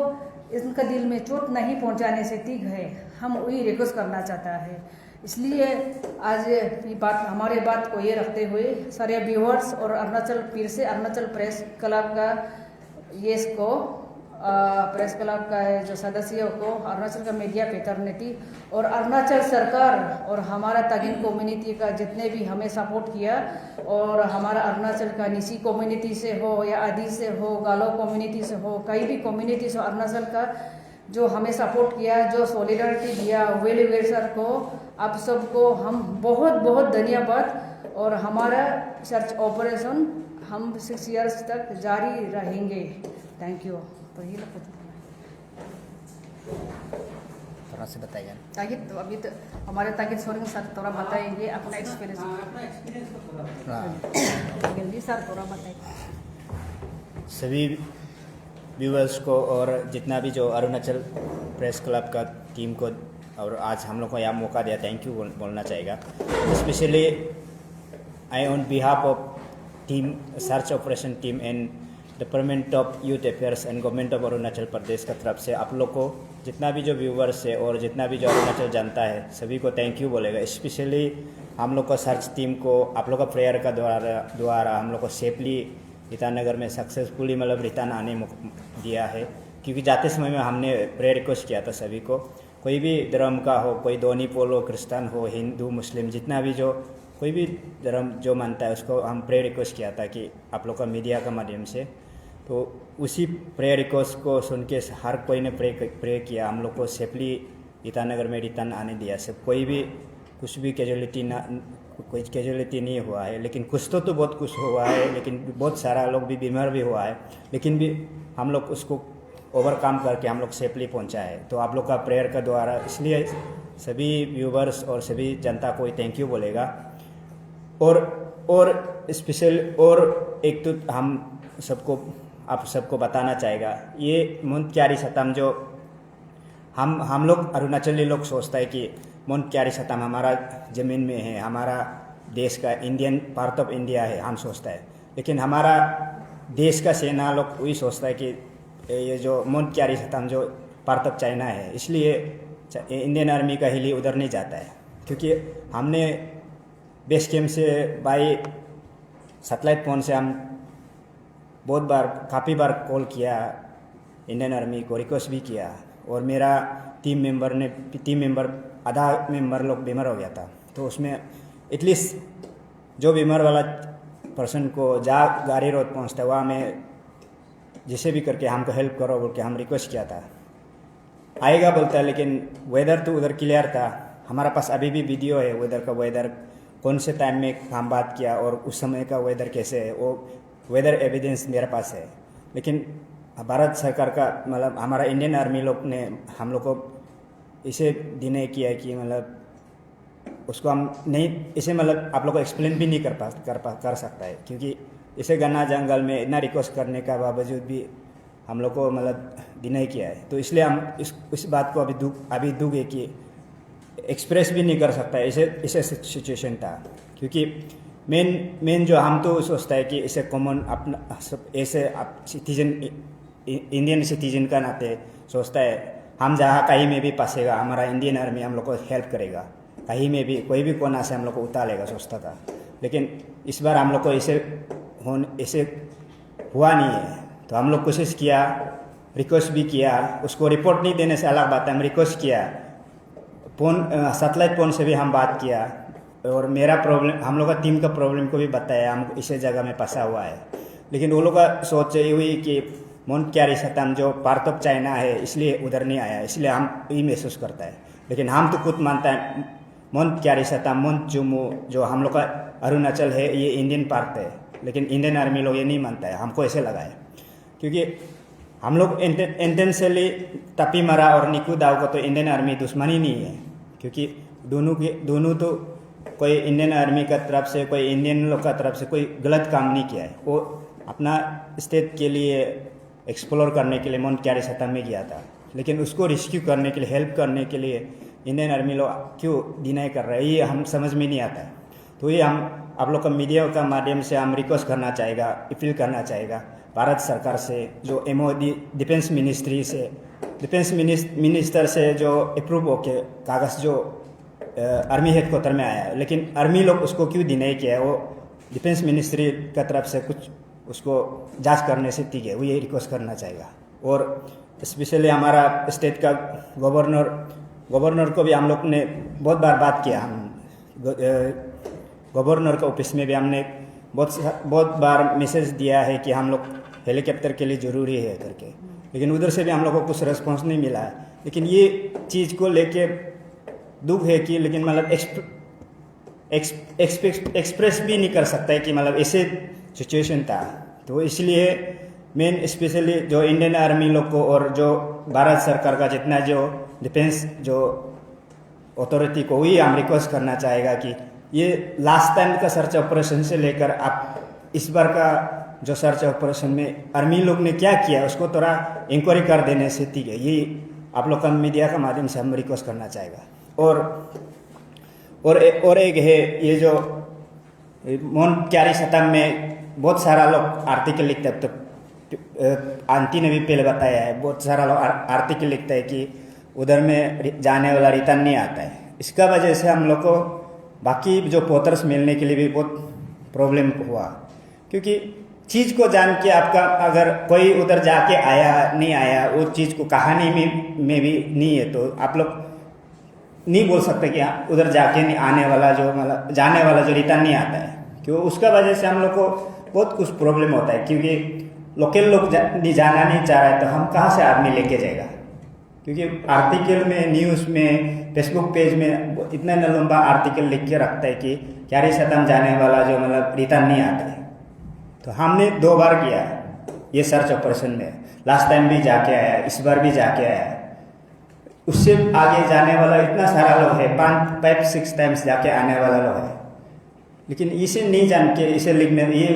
इनका दिल में चोट नहीं पहुंचाने से ठीक है, हम वही रिक्वेस्ट करना चाहता है। इसलिए आज ये बात हमारे बात को ये रखते हुए सारे व्यूअर्स और फिर से अरुणाचल प्रेस क्लब का ये इसको प्रेस क्लब का जो सदस्यों को, अरुणाचल का मीडिया पेटर्निटी और अरुणाचल सरकार और हमारा तागिन कम्युनिटी का जितने भी हमें सपोर्ट किया, और हमारा अरुणाचल का निसी कम्युनिटी से हो या आदि से हो, गालो कम्युनिटी से हो, कई भी कम्युनिटी से अरुणाचल का जो हमें सपोर्ट किया, जो सॉलिडारिटी दिया, वेल विशर को आप सबको हम बहुत बहुत धन्यवाद। और हमारा सर्च ऑपरेशन हम 6 ईयर्स तक जारी रहेंगे। Thank you. तो ये लोग थोड़ा सा बताइए। ताकि तो अभी तो हमारे ताकि सोरेंग सर थोड़ा बताएंगे अपना एक्सपीरियंस। जल्दी सर थोड़ा बताइए सभी व्यूअर्स को और जितना भी जो अरुणाचल प्रेस क्लब का टीम को और आज हम लोग को यहाँ मौका दिया, थैंक यू बोलना चाहेगा। Specially I on behalf of team search operation team and department of youth affairs and government of Arunachal Pradesh का तरफ से आप लोग को जितना भी जो व्यूवर्स है और जितना भी जो अरुणाचल जनता है सभी को थैंक यू बोलेगा। स्पेशली हम लोग को सर्च टीम को आप लोग का प्रेयर का द्वारा हम लोग को सेफली ईटानगर में सक्सेसफुली मतलब रिटर्न आने दिया है। क्योंकि जाते समय में हमने प्रेयर रिक्वेस्ट किया था सभी को, कोई भी धर्म का हो, कोई दोनी पोलो क्रिश्चियन हो, हिंदू मुस्लिम, जितना भी जो कोई भी धर्म जो मानता है उसको हम प्रेयर रिक्वेस्ट किया था कि आप लोग का मीडिया का माध्यम से। तो उसी प्रेयर रिक्वेस्ट को सुन के हर कोई ने प्रे किया, हम लोग को सेफली ईटानगर में रिटर्न आने दिया। सब कोई भी कुछ भी कोई कैजुअलिटी नहीं हुआ है, लेकिन कुछ तो बहुत कुछ हुआ है, लेकिन बहुत सारा लोग भी बीमार भी हुआ है, लेकिन भी हम लोग उसको ओवरकम करके हम लोग सेफली पहुंचा है। तो आप लोग का प्रेयर का द्वारा, इसलिए सभी व्यूवर्स और सभी जनता को थैंक यू बोलेगा। और स्पेशल और एक तो हम सबको आप सबको बताना चाहेगा, ये मुंत क्यारी सतम जो हम लोग अरुणाचली लोग सोचता है कि मुंत क्यारी सतम हमारा ज़मीन में है, हमारा देश का इंडियन पार्ट ऑफ इंडिया है, हम सोचता है। लेकिन हमारा देश का सेना लोग वही सोचता है कि ये जो मुंत क्यारी सतम जो पार्ट ऑफ चाइना है, इसलिए इंडियन आर्मी का हिली उधर नहीं जाता है। क्योंकि हमने बेस कैम्प से बाई सैटेलाइट फोन से हम बहुत बार काफ़ी बार कॉल किया, इंडियन आर्मी को रिक्वेस्ट भी किया, और मेरा टीम मेंबर आधा मेंबर लोग बीमार हो गया था। तो उसमें एटलीस्ट जो बीमार वाला पर्सन को जहाँ गाड़ी रोड पहुँचता वहाँ में जिसे भी करके हमको हेल्प करो बोल के हम रिक्वेस्ट किया था। आएगा बोलता है, लेकिन वेदर तो उधर क्लियर था। हमारा पास अभी भी वीडियो है वेदर कौन से टाइम में हम बात किया और उस समय का वेदर कैसे है, वो वेदर एविडेंस मेरे पास है। लेकिन भारत सरकार का मतलब हमारा इंडियन आर्मी लोग ने हम लोग को इसे डिनाई किया है कि मतलब उसको हम नहीं इसे मतलब आप लोग को एक्सप्लेन भी नहीं कर सकता है। क्योंकि इसे घना जंगल में इतना रिक्वेस्ट करने का बावजूद भी हम लोग को मतलब डिनाई किया है। तो इसलिए हम इस बात को अभी दुख है कि एक्सप्रेस भी नहीं कर सकता है, इसे सिचुएशन था। क्योंकि मेन जो हम तो सोचता है कि इसे कॉमन अपना ऐसे सिटीजन इंडियन सिटीजन का नाते सोचता है हम जहाँ कहीं में भी फंसेगा हमारा इंडियन आर्मी हम लोग को हेल्प करेगा, कहीं में भी कोई भी कोना से हम लोग को उतारेगा सोचता था। लेकिन इस बार हम लोग को इसे हुआ नहीं है। तो हम लोग कोशिश किया रिक्वेस्ट भी किया, उसको रिपोर्ट नहीं देने से अलग बात है, हम रिक्वेस्ट किया, फ़ोन सैटेलाइट फ़ोन से भी हम बात किया, और मेरा प्रॉब्लम, हम लोग का टीम का प्रॉब्लम को भी बताया, हम इसी जगह में फंसा हुआ है। लेकिन वो लोग का सोच ये हुई कि मोन्ट क्यारी सतम जो पार्ट ऑफ चाइना है इसलिए उधर नहीं आया, इसलिए हम ये महसूस करता है। लेकिन हम तो खुद मानता है मोन्ट क्यारी सतम, मोन्ट चुमू जो हम लोग का अरुणाचल है ये इंडियन पार्ट है, लेकिन इंडियन आर्मी लोग ये नहीं मानता है, हमको ऐसे लगा है। क्योंकि हम लोग इंटेंशनली तपी मरा और निकू दाव को तो इंडियन आर्मी दुश्मनी नहीं है, क्योंकि दोनों तो कोई इंडियन आर्मी का तरफ से, कोई इंडियन लोग का तरफ से कोई गलत काम नहीं किया है। वो अपना स्टेट के लिए एक्सप्लोर करने के लिए मोन्ट क्यारी सतम में गया था, लेकिन उसको रेस्क्यू करने के लिए, हेल्प करने के लिए इंडियन आर्मी लोग क्यों डिनाई कर रहे हैं, ये हम समझ में नहीं आता है। तो ये हम आप लोग का मीडिया का माध्यम से हम रिक्वेस्ट करना चाहेगा, अपील करना चाहेगा भारत सरकार से, जो MOD डिफेंस मिनिस्ट्री से, डिफेंस मिनिस्टर से जो अप्रूव होके कागज़ जो आर्मी हेडक्वार्टर में आया है, लेकिन आर्मी लोग उसको क्यों डिनाई किया है, वो डिफेंस मिनिस्ट्री का तरफ से कुछ उसको जांच करने से ठीक है, वो ये रिक्वेस्ट करना चाहेगा। और स्पेशली हमारा स्टेट का गवर्नर को भी हम लोग ने बहुत बार बात किया, हम गवर्नर का ऑफिस में भी हमने बहुत बार मैसेज दिया है कि हम लोग हेलीकॉप्टर के लिए ज़रूरी है करके, लेकिन उधर से भी हम लोग को कुछ रिस्पॉन्स नहीं मिला है। लेकिन ये चीज़ को लेके दुख है कि, लेकिन मतलब एक्सप्रेस भी नहीं कर सकता है कि मतलब ऐसे सिचुएशन था। तो इसलिए मेन स्पेशली जो इंडियन आर्मी लोग को और जो भारत सरकार का जितना जो डिफेंस जो अथॉरिटी को, वही हम रिक्वेस्ट करना चाहेगा कि ये लास्ट टाइम का सर्च ऑपरेशन से लेकर आप इस बार का जो सर्च ऑपरेशन में आर्मी लोग ने क्या किया उसको थोड़ा इंक्वायरी कर देने से ठीक है, ये आप लोग का मीडिया का माध्यम से हम रिक्वेस्ट करना चाहेगा। और एक है ये जो मोन्ट क्यारी सतम में बहुत सारा लोग आर्टिकल लिखते हैं, तो आंटी ने भी पहले बताया है, बहुत सारा लोग आर्टिकल लिखता है कि उधर में जाने वाला रिटर्न नहीं आता है। इसका वजह से हम लोग को बाकी जो पोतर्स मिलने के लिए भी बहुत प्रॉब्लम हुआ, क्योंकि चीज़ को जान के आपका अगर कोई उधर जाके आया नहीं आया, वो चीज़ को कहानी में भी नहीं है, तो आप लोग नहीं बोल सकते कि उधर जाके नहीं आने वाला जो मतलब जाने वाला जो रिटर्न नहीं आता है, क्यों उसका वजह से हम लोग को बहुत कुछ प्रॉब्लम होता है। क्योंकि लोकल लोग जाना नहीं चाह रहे, तो हम कहाँ से आदमी लेके जाएगा, क्योंकि आर्टिकल में, न्यूज़ में, फेसबुक पेज में इतना लंबा आर्टिकल लिख के रखता है कि क्यारी सतम जाने वाला जो मतलब रिटर्न नहीं आता है। तो हमने 2 बार किया ये सर्च ऑपरेशन में, लास्ट टाइम भी जाके आया, इस बार भी जाके आया, उससे आगे जाने वाला इतना सारा लोग है, 5-6 टाइम्स जाके आने वाला लोग है। लेकिन इसे नहीं जान के इसे लिखने, ये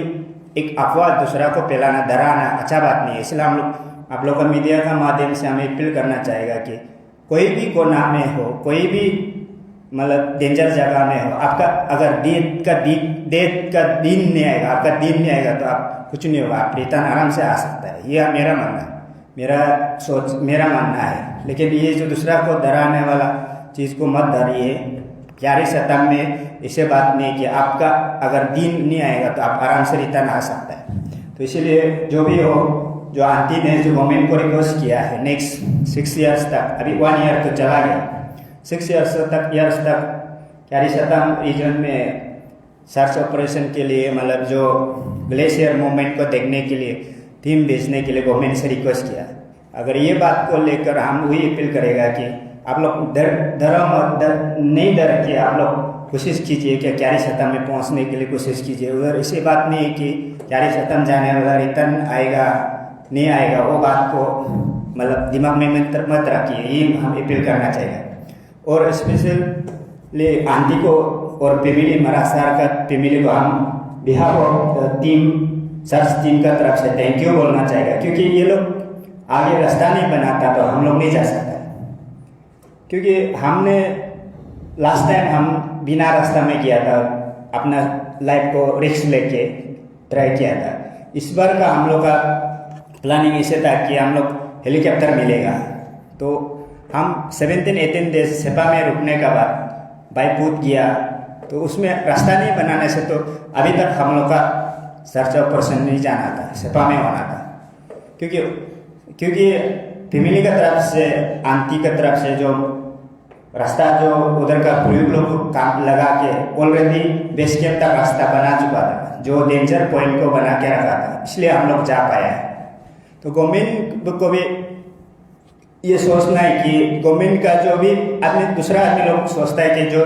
एक अफवाह दूसरा को फैलाना, डराना अच्छा बात नहीं है। इसलिए हम लोग आप लोग का मीडिया का माध्यम से हमें अपील करना चाहेगा कि कोई भी कोना में हो, कोई भी मतलब डेंजर जगह में हो, आपका अगर डेट का दिन नहीं आएगा, आपका दिन नहीं आएगा, तो आप कुछ नहीं होगा, आप रिटर्न आराम से आ सकता है। ये मेरा मानना, मेरा मानना है। लेकिन ये जो दूसरा को डराने वाला चीज़ को मत डरिए। क्यारी सतम में इसे बात नहीं कि आपका अगर दिन नहीं आएगा तो आप आराम से रिटर्न आ सकता है। तो इसीलिए जो भी हो, जो आंटी ने जो गवर्नमेंट को रिक्वेस्ट किया है नेक्स्ट 6 ईयर्स तक, अभी 1 ईयर तो चला गया, 6 ईयर्स तक क्यारी सतम रीजन में सर्च ऑपरेशन के लिए, मतलब जो ग्लेशियर मूवमेंट को देखने के लिए टीम भेजने के लिए गवर्नमेंट से रिक्वेस्ट किया। अगर ये बात को लेकर हम वही अपील करेगा कि आप लोग नहीं डर के आप लोग कोशिश कीजिए कि क्यारी सतम में पहुंचने के लिए कोशिश कीजिए। उधर ऐसी बात नहीं है कि क्यारी सतम जाने वाला रिटर्न आएगा नहीं आएगा, वो बात को मतलब दिमाग में मत रखिए, ये हम अपील करना चाहिए। और स्पेशली आंटी को और फैमिली, महाराष्ट्र का फैमिली को हम behalf of team, search team का तरफ से थैंक यू बोलना चाहिए, क्योंकि ये लोग आगे रास्ता नहीं बनाता तो हम लोग नहीं जा सकते। क्योंकि हमने लास्ट टाइम हम बिना रास्ता में किया था, अपना लाइफ को रिस्क लेके ट्राई किया था। इस बार का हम लोग का प्लानिंग ऐसे था कि हम लोग हेलीकॉप्टर मिलेगा, तो हम 17-18 डेज सेपा में रुकने का बाद बाई फुट गया, तो उसमें रास्ता नहीं बनाने से तो अभी तक हम लोग का सर्च ऑपरेशन नहीं जाना था, सेपा में होना था। क्योंकि क्योंकि फैमिली की तरफ से, आंटी की तरफ से जो रास्ता जो उधर का प्रयोग लोग काम लगा के ऑलरेडी बेस कैंप तक रास्ता बना चुका था, जो डेंजर पॉइंट को बना के रखा था, इसलिए हम लोग जा पाया है। तो गवर्नमेंट को भी ये सोचना है कि गवर्नमेंट का जो भी दूसरा आदमी लोग सोचता है कि जो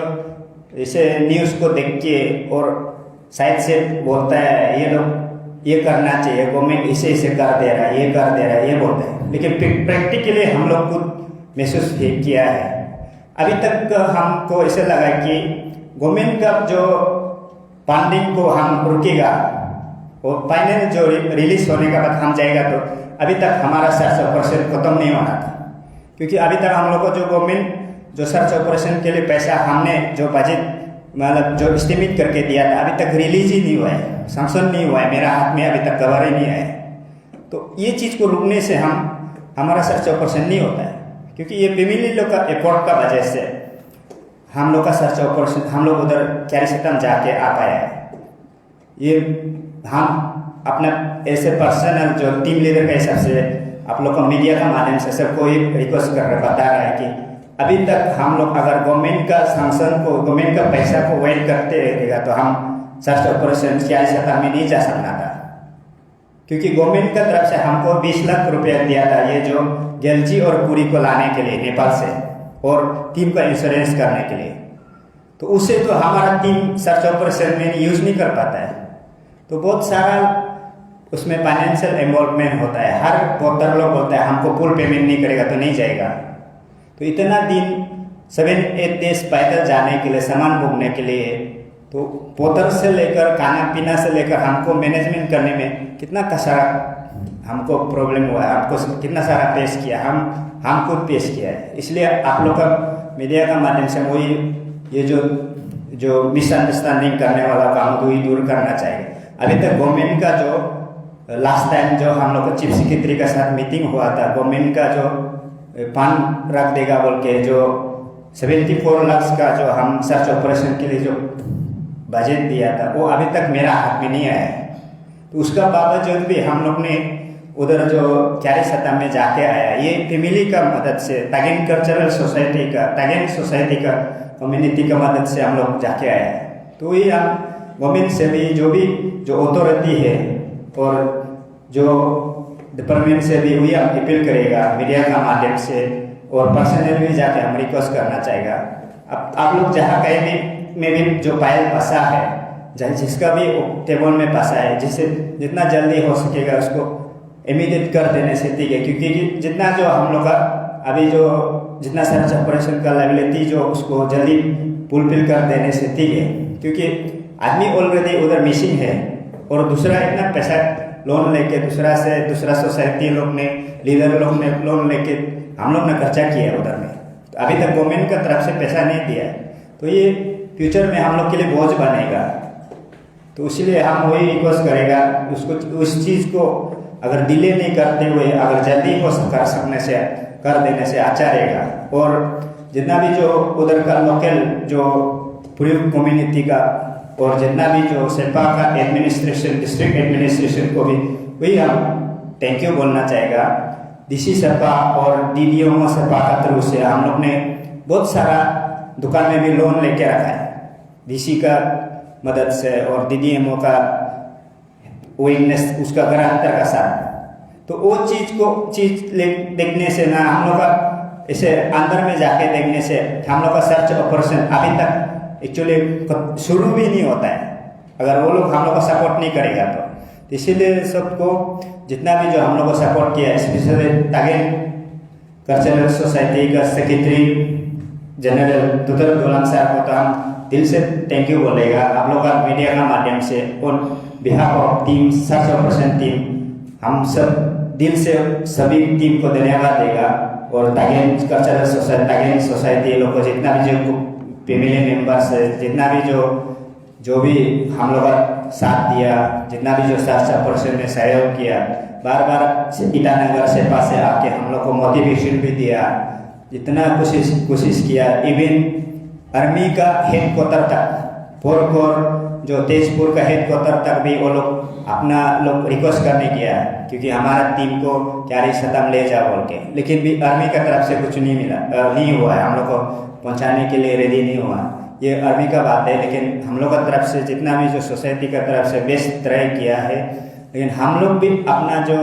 इसे न्यूज़ को देख के और साइड से बोलता है ये लोग ये करना चाहिए, गवर्नमेंट इसे कर दे रहा है, ये कर दे रहा है, ये बोलता है, लेकिन प्रैक्टिकली हम लोग खुद महसूस किया है। अभी तक हमको ऐसे लगा कि गवर्नमेंट का जो फंडिंग को हम रुकेगा और फाइनेंस जो रिलीज होने का बाद हम जाएगा, तो अभी तक हमारा सर्च ऑपरेशन खत्म नहीं होना था। क्योंकि अभी तक हम लोग को जो गवर्नमेंट जो सर्च ऑपरेशन के लिए पैसा हमने जो बजट मतलब जो एस्टिमेट करके दिया था, अभी तक रिलीज ही नहीं हुआ है, सैंक्शन नहीं हुआ है, मेरा हाथ में अभी तक कवर ही नहीं आया है। तो ये चीज़ को रुकने से हमारा सर्च ऑपरेशन नहीं होता है, क्योंकि ये फैमिली लोग का एफर्ट का वजह से हम लोग का सर्च ऑपरेशन हम लोग उधर क्यारीसतम जाके आ पाया है। ये हम अपना ऐसे पर्सनल जो टीम लीडर के हिसाब से आप लोग को मीडिया का माध्यम से सबको ये रिक्वेस्ट कर रहा बता रहा है कि अभी तक हम लोग अगर गवर्नमेंट का सैंक्शन को, गवर्नमेंट का पैसा को वेट करते रहेगा तो हम सर्च ऑपरेशन क्यारीसतम में नहीं जा सकना था। क्योंकि गवर्नमेंट का तरफ से हमको 20 लाख रुपया दिया था ये जो गैलजी और पूरी को लाने के लिए नेपाल से और टीम का इंश्योरेंस करने के लिए, तो उससे तो हमारा टीम सर्च ऑपरेशन में यूज़ नहीं कर पाता है। तो बहुत सारा उसमें फाइनेंशियल इन्वॉल्वमेंट होता है। हर पोतर लोग बोलता है हमको फुल पेमेंट नहीं करेगा तो नहीं जाएगा। तो इतना दिन 7-8 देश पैदल जाने के लिए, सामान भोगने के लिए, तो पोतर से लेकर खाना पीना से लेकर हमको मैनेजमेंट करने में कितना सारा हमको प्रॉब्लम हुआ है, हमको कितना सारा पेश किया, हम खुद पेश किया है। इसलिए आप लोग का मीडिया का माध्यम से वही ये जो मिसअंडरस्टैंडिंग करने वाला काम को ही दूर करना चाहिए। अभी तक गवर्नमेंट का जो लास्ट टाइम जो हम लोग का चीफ सेक्रेटरी के साथ मीटिंग हुआ था, गवर्नमेंट का जो फंड रख देगा बोल के जो 74 लाख का जो हम सर्च ऑपरेशन के लिए जो बजट दिया था, वो अभी तक मेरा हाथ में नहीं आया है। तो उसका बावजूद भी हम लोग ने उधर जो क्यारीसतम में जाके आया, ये फैमिली का मदद से, तागिन कल्चरल सोसाइटी का, तागिन सोसाइटी का कम्युनिटी का मदद से हम लोग जाके आया है। तो ये हम गवर्नमेंट से भी जो अथॉरिटी है और जो डिपार्टमेंट से भी वही हम अपील करेगा मीडिया का माध्यम से, और पर्सनल भी जाके हम रिक्वेस्ट करना चाहेगा। अब आप लोग जहाँ कहीं भी में भी जो पायल फंसा है, जिसका भी टेबल में फंसा है, जिससे जितना जल्दी हो सकेगा उसको इमीडिएट कर देने से ठीक है। क्योंकि जितना जो हम लोग का अभी जो जितना सर्च ऑपरेशन का लायबिलिटी जो उसको जल्दी फुलफिल कर देने से ठीक है। क्योंकि आदमी ऑलरेडी उधर मिसिंग है और दूसरा इतना पैसा लोन लेके दूसरा सोसाइटी लोग ने, लीडर लोग ने लोन लेके हम लोग ने खर्चा किया है उधर में। तो अभी तक गवर्नमेंट का तरफ से पैसा नहीं दिया है, तो ये फ्यूचर में हम लोग के लिए बोझ बनेगा। तो इसलिए हम वही रिक्वेस्ट करेगा उसको, उस चीज़ को अगर डिले नहीं करते हुए अगर जल्दी हो कर देने से अच्छा रहेगा। और जितना भी जो उधर का लोकल जो पूरी कम्युनिटी का और जितना भी जो सेपा का एडमिनिस्ट्रेशन, डिस्ट्रिक्ट एडमिनिस्ट्रेशन को भी वही हम थैंक यू बोलना चाहेगा। डीसी सेपा और डीडीएमओ सेपा का थ्रू से हम लोग ने बहुत सारा दुकान में भी लोन लेके रखा है डीसी का मदद से और डीडीएमओ का विटनेस उसका ग्रांटर का साथ। तो वो चीज़ देखने से ना हम लोग का इसे अंदर में जाके देखने से हम लोग का सर्च ऑपरेशन अभी तक एक्चुअली शुरू भी नहीं होता है अगर वो लोग हम लोग को सपोर्ट नहीं करेगा तो इसीलिए सबको जितना भी जो हम लोग को सपोर्ट किया, स्पेशली तागिन कल्चरल सोसाइटी का सेक्रेटरी जनरल दुदर दोलान साहब को तो हम दिल से थैंक यू बोलेगा। आप लोग का मीडिया का माध्यम से और behalf of team search operation team हम सब दिल से सभी टीम को धन्यवाद देगा। और Tagin cultural society, Tagin society लोग को जितना भी जो फैमिली मेम्बर्स है, जितना भी जो भी हम लोग का साथ दिया, जितना भी जो सर्च ऑपरेशन में सहयोग किया, बार बार ईटानगर से पास आके हम लोग को मोटिवेशन भी दिया, जितना कोशिश किया, इवन आर्मी का हेडक्वार्टर तक फोर जो तेजपुर का हेडक्वार्टर तक भी वो लोग अपना लोग रिक्वेस्ट करने किया है, क्योंकि हमारा टीम को क्यारी सतम ले जाओ बोल के, लेकिन भी आर्मी का तरफ से कुछ नहीं मिला, नहीं हुआ है, हम लोग को पहुंचाने के लिए रेडी नहीं हुआ। ये आर्मी का बात है, लेकिन हम लोग का तरफ से जितना भी जो सोसाइटी का तरफ से बेस्ट ट्राई किया है, लेकिन हम लोग भी अपना जो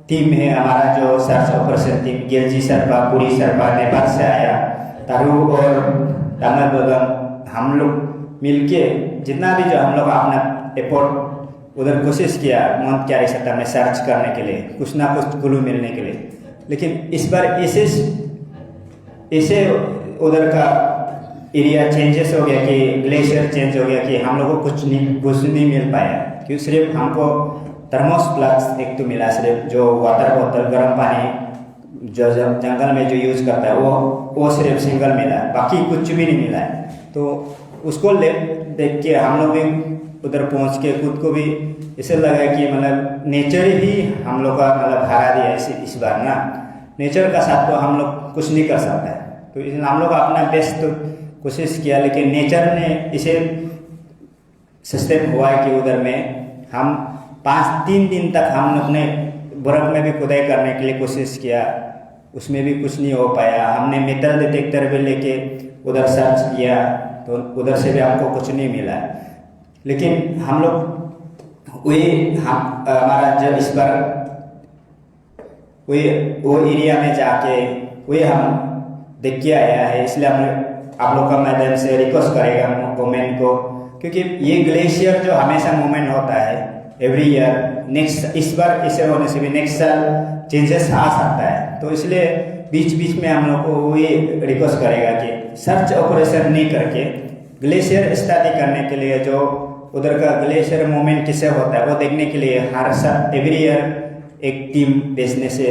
टीम है, हमारा जो सर्च ऑपरेशन टीम, गेलजी सरपा, पूरी सरपा नेपाल से आया, तारू और दामद बगम, हम लोग मिलके जितना भी जो हम लोग अपना एफर्ट उधर कोशिश किया मोंट क्यारी सतम में सर्च करने के लिए, कुछ ना कुछ क्लू मिलने के लिए, लेकिन इस बार इसे उधर का एरिया चेंजेस हो गया कि ग्लेशियर चेंज हो गया कि हम लोग को कुछ नहीं मिल पाया, क्योंकि सिर्फ हमको थर्मोस फ्लास्क एक तो मिला, सिर्फ जो वाटर बोतल गर्म पानी जो जंगल में जो यूज करता है वो सिर्फ सिंगल मिला, बाकी कुछ भी नहीं मिला है। तो उसको देख के हम लोग भी उधर पहुंच के खुद को भी ऐसे लगा कि मतलब नेचर ही हम लोग का मतलब हरा दिया इस बार ना, नेचर का साथ तो हम लोग कुछ नहीं कर सकता है, तो इसलिए हम लोग अपना बेस्ट तो कोशिश किया, लेकिन नेचर ने इसे सिस्टम हुआ है कि उधर में हम 3 दिन तक हम लोग ने बर्फ में भी खुदाई करने के लिए कोशिश किया, उसमें भी कुछ नहीं हो पाया। हमने मेटल डिटेक्टर भी लेके उधर सर्च किया, तो उधर से भी हमको कुछ नहीं मिला, लेकिन हम लोग हमारा जब इस बार वो एरिया में जाके वही हम देख के आया है, इसलिए हम आप लोग का माध्यम से रिक्वेस्ट करेगा गवर्नमेंट को, क्योंकि ये ग्लेशियर जो हमेशा मूवमेंट होता है एवरी ईयर, नेक्स्ट इस बार इसे होने से भी नेक्स्ट साल चेंजेस आ सकता है, तो इसलिए बीच में हम लोग को वही रिक्वेस्ट करेगा कि सर्च ऑपरेशन नहीं करके ग्लेशियर स्टडी करने के लिए, जो उधर का ग्लेशियर मूवमेंट किसे होता है वो देखने के लिए हर साल एवरी ईयर एक टीम भेजने से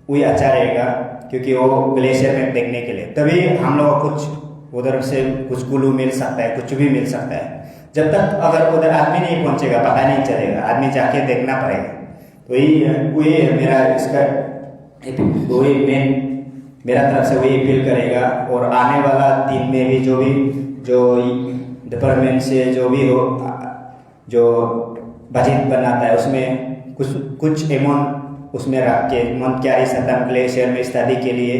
वही अच्छा रहेगा, क्योंकि वो ग्लेशियर में देखने के लिए तभी हम लोग को कुछ उधर से कुछ क्लू मिल सकता है, कुछ भी मिल सकता है। जब तक अगर उधर आदमी नहीं पहुंचेगा पता नहीं चलेगा, आदमी जाके देखना पड़ेगा। तो वही है मेरा इसका वही मेरा तरफ से वही अपील करेगा, और आने वाला दिन में भी जो डिपार्टमेंट से जो भी हो जो बजट बनाता है उसमें कुछ अमाउंट उसमें रख के मोंट क्यारी सतम ग्लेशियर में स्टडी के लिए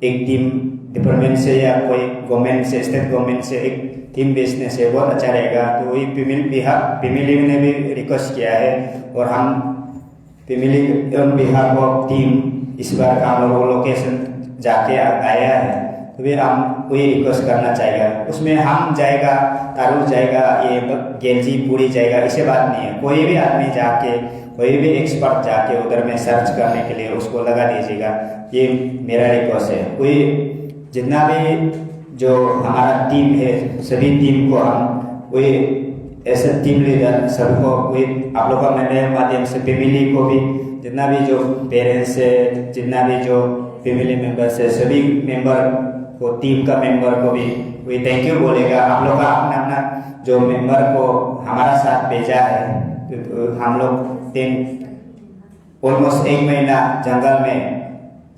एक टीम डिपार्टमेंट से या कोई गवर्नमेंट से, स्टेट गवर्नमेंट से एक टीम भेजने से बहुत अच्छा रहेगा। तो वही फैमिली ने भी रिक्वेस्ट किया है, और हम family on behalf of team इस बार का हम लोग लोकेशन जाके आया है, तो भी हम वही रिक्वेस्ट करना चाहेगा। उसमें हम जाएगा, तारुल जाएगा, ये गेलजी पूरी जाएगा, इसे बात नहीं है। कोई भी आदमी जाके, कोई भी एक्सपर्ट जाके उधर में सर्च करने के लिए उसको लगा दीजिएगा, ये मेरा रिक्वेस्ट है। कोई जितना भी जो हमारा टीम है सभी टीम को हम वही ऐसे टीम लीडर सबको वही आप लोगों का मेरे माध्यम से फैमिली को भी, जितना भी जो पेरेंट्स है, जितना भी जो फैमिली मेंबर्स है, सभी मेंबर को, टीम का मेंबर को भी वही थैंक यू बोलेगा। आप लोग का अपना अपना जो मेंबर को हमारा साथ भेजा है, तो हम लोग ऑलमोस्ट 1 महीना जंगल में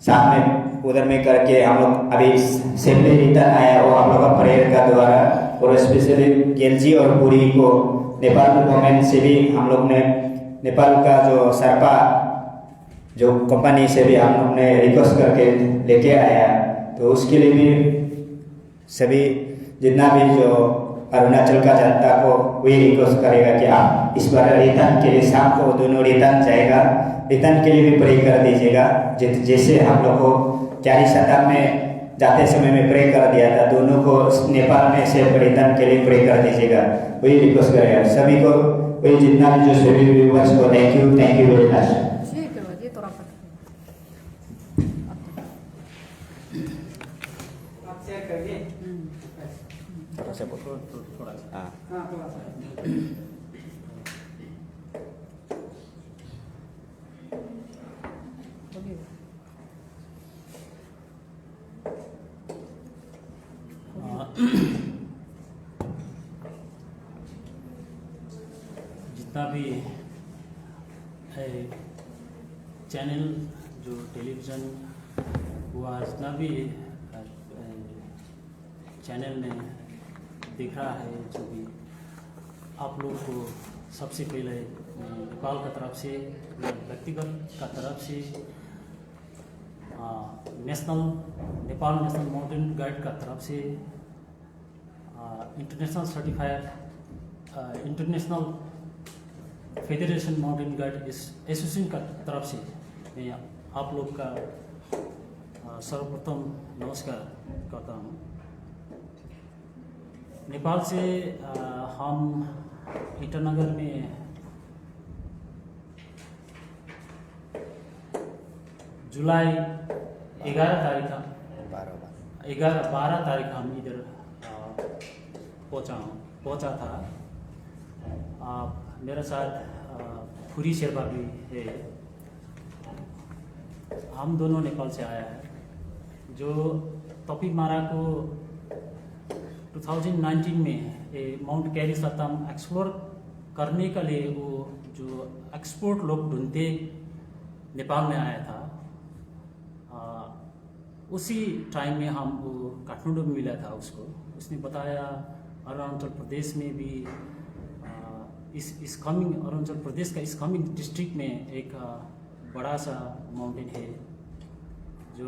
साथ में उधर में करके हम लोग अभी सेफली रिटर्न आया, और हम लोग का प्रेयर का द्वारा, और स्पेशली गेलजी और पुरी को नेपाल गवर्नमेंट से भी हम लोग ने, नेपाल का जो सरपा जो कंपनी से भी हम लोग ने रिक्वेस्ट करके लेके आया, तो उसके लिए भी सभी जितना भी जो अरुणाचल का जनता को वही रिक्वेस्ट करेगा कि आप इस बार रिटर्न के लिए शाम को दोनों रिटर्न जाएगा, रिटर्न के लिए भी प्रे कर दीजिएगा। जैसे हम लोग को क्यारी सतम में जाते समय में प्रे कर दिया था, दोनों को नेपाल में से रिटर्न के लिए प्रे कर दीजिएगा, वही रिक्वेस्ट करेगा सभी को। वही जितना भी जो सभी व्यूअर्स को थैंक यू वेरी मच। जितना भी है चैनल जो टेलीविज़न हुआ, जितना भी चैनल ने देख रहा है, जो भी आप लोगों को सबसे पहले नेपाल का तरफ से, व्यक्तिगत का तरफ से, नेपाल नेशनल माउंटेन गाइड का तरफ से, international certified international federation mountain guide association का तरफ से मैं आप लोग का सर्वप्रथम नमस्कार करता हूँ। नेपाल से हम ईटानगर में जुलाई 12 तारीख हम इधर पहुँचा था। मेरे साथ फुरी शेरपा भी है। हम दोनों नेपाल से आया है। जो तपिमारा को 2019 में माउंट कैरी सतम एक्सप्लोर करने के लिए वो जो एक्सपोर्ट लोग ढूंढते नेपाल में आया था, उसी टाइम में हम वो काठमांडू में मिला था उसको। उसने बताया अरुणाचल प्रदेश में भी इस कमिंग अरुणाचल प्रदेश का इस कमिंग डिस्ट्रिक्ट में एक बड़ा सा माउंटेन है जो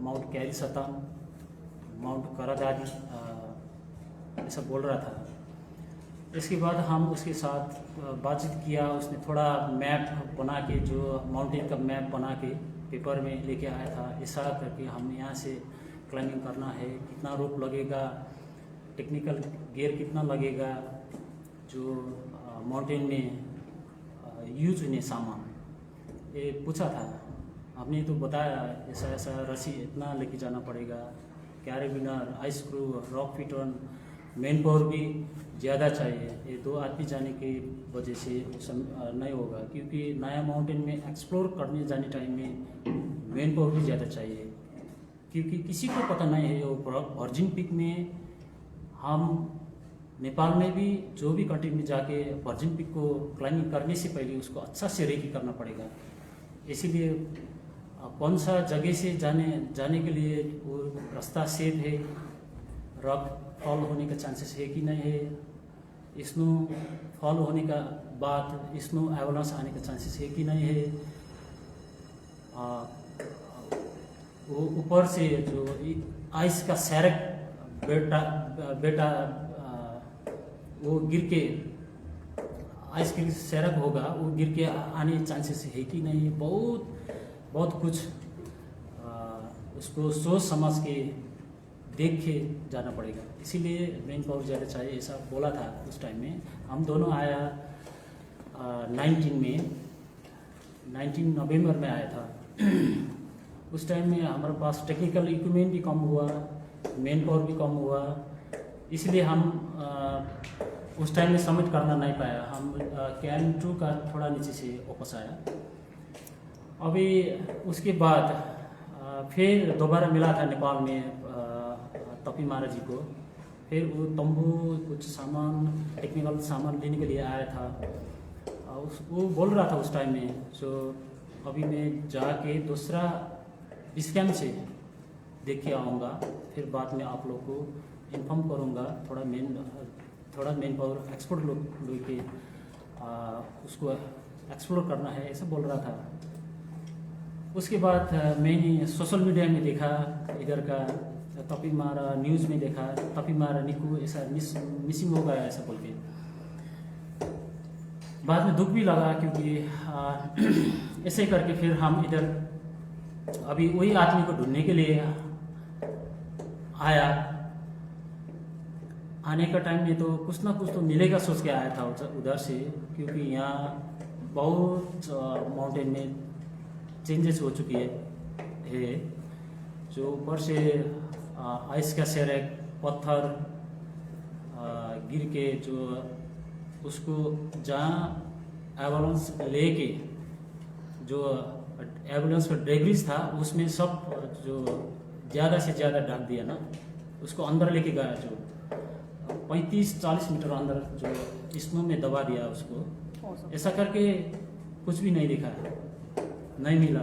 माउंट कैरी सतम, माउंट करादादी ऐसा बोल रहा था। इसके बाद हम उसके साथ बातचीत किया। उसने थोड़ा मैप बना के, जो माउंटेन का मैप बना के पेपर में लेके आया था। ऐसा करके हम यहाँ से क्लाइंबिंग करना है, कितना रोप लगेगा, टेक्निकल गियर कितना लगेगा, जो माउंटेन में यूज होने सामान ये पूछा था। हमने तो बताया ऐसा ऐसा रस्सी इतना लेके जाना पड़ेगा, carabiner, ice screw, rock piton, manpower भी ज़्यादा चाहिए। ये 2 आदमी जाने की वजह से नहीं होगा, क्योंकि नया माउंटेन में एक्सप्लोर करने जाने टाइम में मेन पावर भी ज़्यादा चाहिए, क्योंकि किसी को पता नहीं है वो वर्जिन पीक में। हम नेपाल में भी जो भी कंट्री में जाके वर्जिन पीक को क्लाइंबिंग करने से पहले उसको अच्छा से रेकी करना पड़ेगा। इसीलिए कौन सा जगह से जाने के लिए वो रास्ता सेफ है, रॉक फॉल होने का चांसेस है कि नहीं है, स्नो फॉल होने का बाद स्नो एवलांस आने का चांसेस है कि नहीं है, वो ऊपर से जो आइस का सैरक बेटा वो गिर के आइस के सैरक होगा, वो गिर के आने चांसेस है कि नहीं। बहुत कुछ उसको सोच समझ के देख के जाना पड़ेगा। इसीलिए मेन पावर ज़्यादा चाहिए, ऐसा बोला था उस टाइम में। हम दोनों आया 19 नवंबर में आया था। उस टाइम में हमारे पास टेक्निकल इक्विपमेंट भी कम हुआ, मेन पावर भी कम हुआ, इसलिए हम उस टाइम में सबमिट करना नहीं पाया। हम KM2 का थोड़ा नीचे से वापस आया। अभी उसके बाद फिर दोबारा मिला था नेपाल में तपिमारा जी को। फिर वो तंबू कुछ सामान, टेक्निकल सामान लेने के लिए आया था। वो बोल रहा था उस टाइम में, सो अभी मैं जाके दूसरा इस कैंप से देख के आऊँगा, फिर बाद में आप लोग को इन्फॉर्म करूँगा। थोड़ा मेन पावर एक्सपोर्ट लोग के उसको एक्सप्लोर करना है, ऐसा बोल रहा था। उसके बाद मैंने सोशल मीडिया में देखा, इधर का तपिमारा न्यूज़ में देखा, तपिमारा निकू ऐसा मिसिंग हो गया ऐसा बोल के। बाद में दुख भी लगा, क्योंकि ऐसे करके फिर हम इधर अभी वही आदमी को ढूंढने के लिए आया। आने का टाइम में तो कुछ ना कुछ तो मिलेगा सोच के आया था उधर से, क्योंकि यहाँ बहुत माउंटेन में चेंजेस हो चुकी है। जो ऊपर से आइस का सेरेक पत्थर गिर के जो उसको जहाँ एवलांस लेके जो एवलांस का डेब्रिस था उसमें सब जो ज़्यादा से ज़्यादा ढक दिया ना, उसको अंदर लेके गया। जो 35-40 मीटर अंदर जो स्नो में दबा दिया उसको। ऐसा करके कुछ भी नहीं दिखा, नहीं मिला।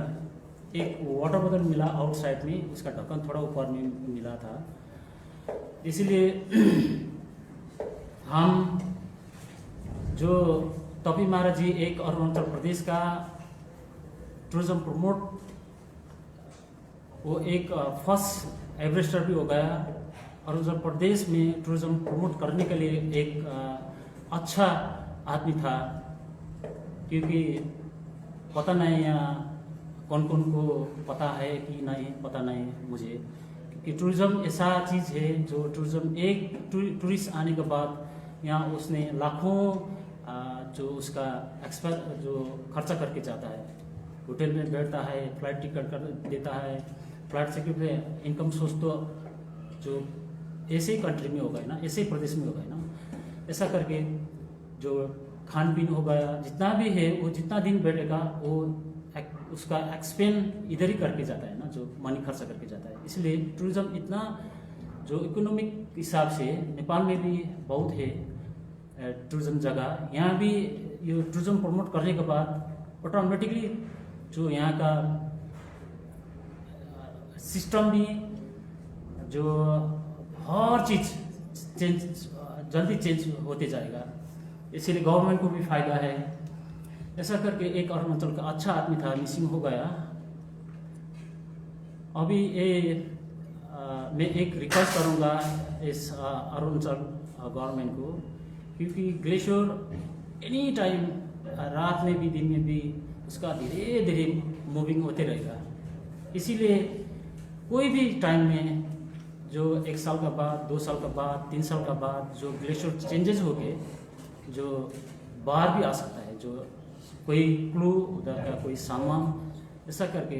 एक वाटर बोतल मिला आउटसाइड में, उसका ढक्कन थोड़ा ऊपर में मिला था। इसीलिए हम जो तपी महाराज जी एक अरुणाचल प्रदेश का टूरिज्म प्रमोट, वो एक फर्स्ट एवरेस्टर भी हो गया। अरुणाचल प्रदेश में टूरिज्म प्रमोट करने के लिए एक अच्छा आदमी था, क्योंकि पता नहीं यहाँ कौन कौन को पता है कि नहीं पता नहीं मुझे, क्योंकि टूरिज्म ऐसा चीज़ है जो टूरिज्म एक टूरिस्ट आने के बाद यहाँ उसने लाखों जो उसका एक्सपेंस जो खर्चा करके जाता है, होटल में बैठता है, फ्लाइट टिकट कर देता है, फ्लाइट टिकट में इनकम सोर्स तो जो ऐसे ही कंट्री में होगा ना, ऐसे ही प्रदेश में होगा ना, ऐसा करके जो खान पीन हो गया, जितना भी है वो जितना दिन बैठेगा वो उसका एक्सपेंड इधर ही करके जाता है ना, जो मनी खर्चा करके जाता है। इसलिए टूरिज्म इतना जो इकोनॉमिक हिसाब से नेपाल में भी बहुत है टूरिज्म जगह। यहाँ भी ये टूरिज्म प्रमोट करने के बाद ऑटोमेटिकली जो यहाँ का सिस्टम भी जो हर चीज़ जल्दी चेंज होते जाएगा, इसीलिए गवर्नमेंट को भी फायदा है। ऐसा करके एक अरुणाचल का अच्छा आदमी था, मिसिंग हो गया। अभी ये मैं एक रिक्वेस्ट करूँगा इस अरुणाचल गवर्नमेंट को, क्योंकि ग्लेशियर एनी टाइम रात में भी दिन में भी उसका धीरे धीरे मूविंग होते रहेगा। इसीलिए कोई भी टाइम में जो 1 साल का बाद, 2 साल का बाद, 3 साल का बाद जो ग्लेशियर चेंजेस हो गए, जो बाहर भी आ सकता है, जो कोई क्लू उधर का कोई सामान, ऐसा करके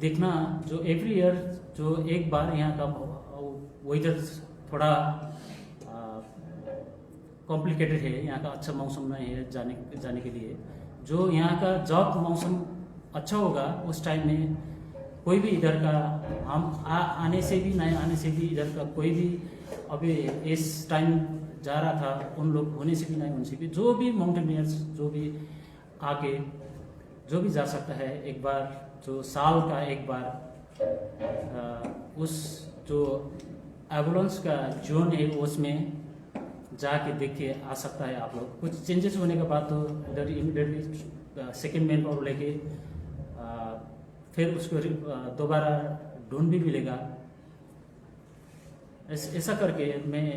देखना। जो एवरी ईयर जो एक बार यहाँ का वेदर थोड़ा कॉम्प्लिकेटेड है, यहाँ का अच्छा मौसम नहीं है जाने के लिए। जो यहाँ का जब मौसम अच्छा होगा उस टाइम में कोई भी इधर का हम आने से भी नहीं आने से भी इधर का कोई भी अभी इस टाइम जा रहा था, उन लोग होने से भी नहीं होने से भी जो भी माउंटेनियर्स जो भी आके जो भी जा सकता है, एक बार जो साल का एक बार उस जो एवलांच का जोन है उसमें जाके देख के आ सकता है आप लोग। कुछ चेंजेस होने के बाद तो इधर इमीडिएटली सेकेंड मैन पावर लेके फिर उसको दोबारा ड्रोन भी मिलेगा। ऐसा करके मैं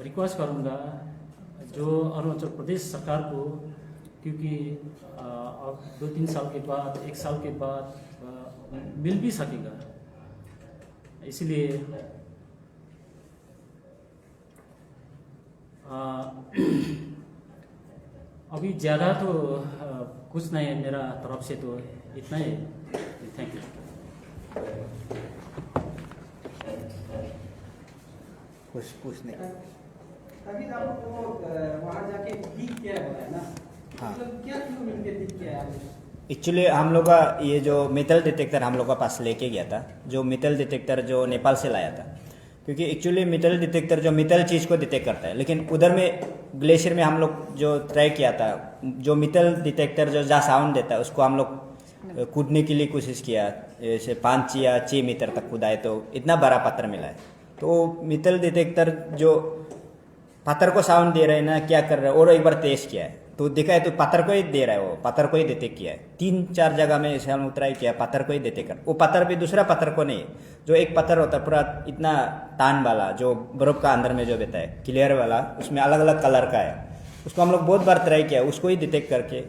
रिक्वेस्ट करूँगा जो अरुणाचल प्रदेश सरकार को, क्योंकि अब 2-3 साल के बाद, 1 साल के बाद मिल भी सकेगा, इसलिए अभी ज़्यादा तो कुछ नहीं है मेरा तरफ से, तो इतना ही। Thank you. कुछ नहीं। अभी आपको वहाँ जाके ठीक क्या है ना? हाँ। मतलब क्या क्यों मिलके ठीक क्या है? एक्चुअली हम लोग का ये जो मेटल डिटेक्टर हम लोग का पास लेके गया था, जो मेटल डिटेक्टर जो नेपाल से लाया था, क्योंकि एक्चुअली मेटल डिटेक्टर जो मेटल चीज़ को डिटेक्ट करता है, लेकिन उधर में ग्लेशियर में हम लोग जो ट्राई किया था, जो मेटल डिटेक्टर जो जहाँ साउंड देता है उसको हम लोग कूदने के लिए कोशिश किया, जैसे 5 या 6 मीटर तक कूदाए तो इतना बड़ा पत्थर मिला है। तो मेटल डिटेक्टर जो पत्थर को साउंड दे रहे हैं ना, क्या कर रहा है, और एक बार तेज किया है तो देखा है तो पत्थर को ही दे रहा है, वो पत्थर को ही डिटेक्ट किया है। 3-4 जगह में ऐसे हम ट्राई किया, पत्थर को ही डिटेक्ट कर, वो पत्थर भी दूसरा पत्थर को नहीं, जो एक पत्थर होता है पूरा इतना टान वाला, जो बर्फ का अंदर में जो रहता है क्लियर वाला, उसमें अलग अलग कलर का है, उसको हम लोग बहुत बार ट्राई किया, उसको ही डिटेक्ट करके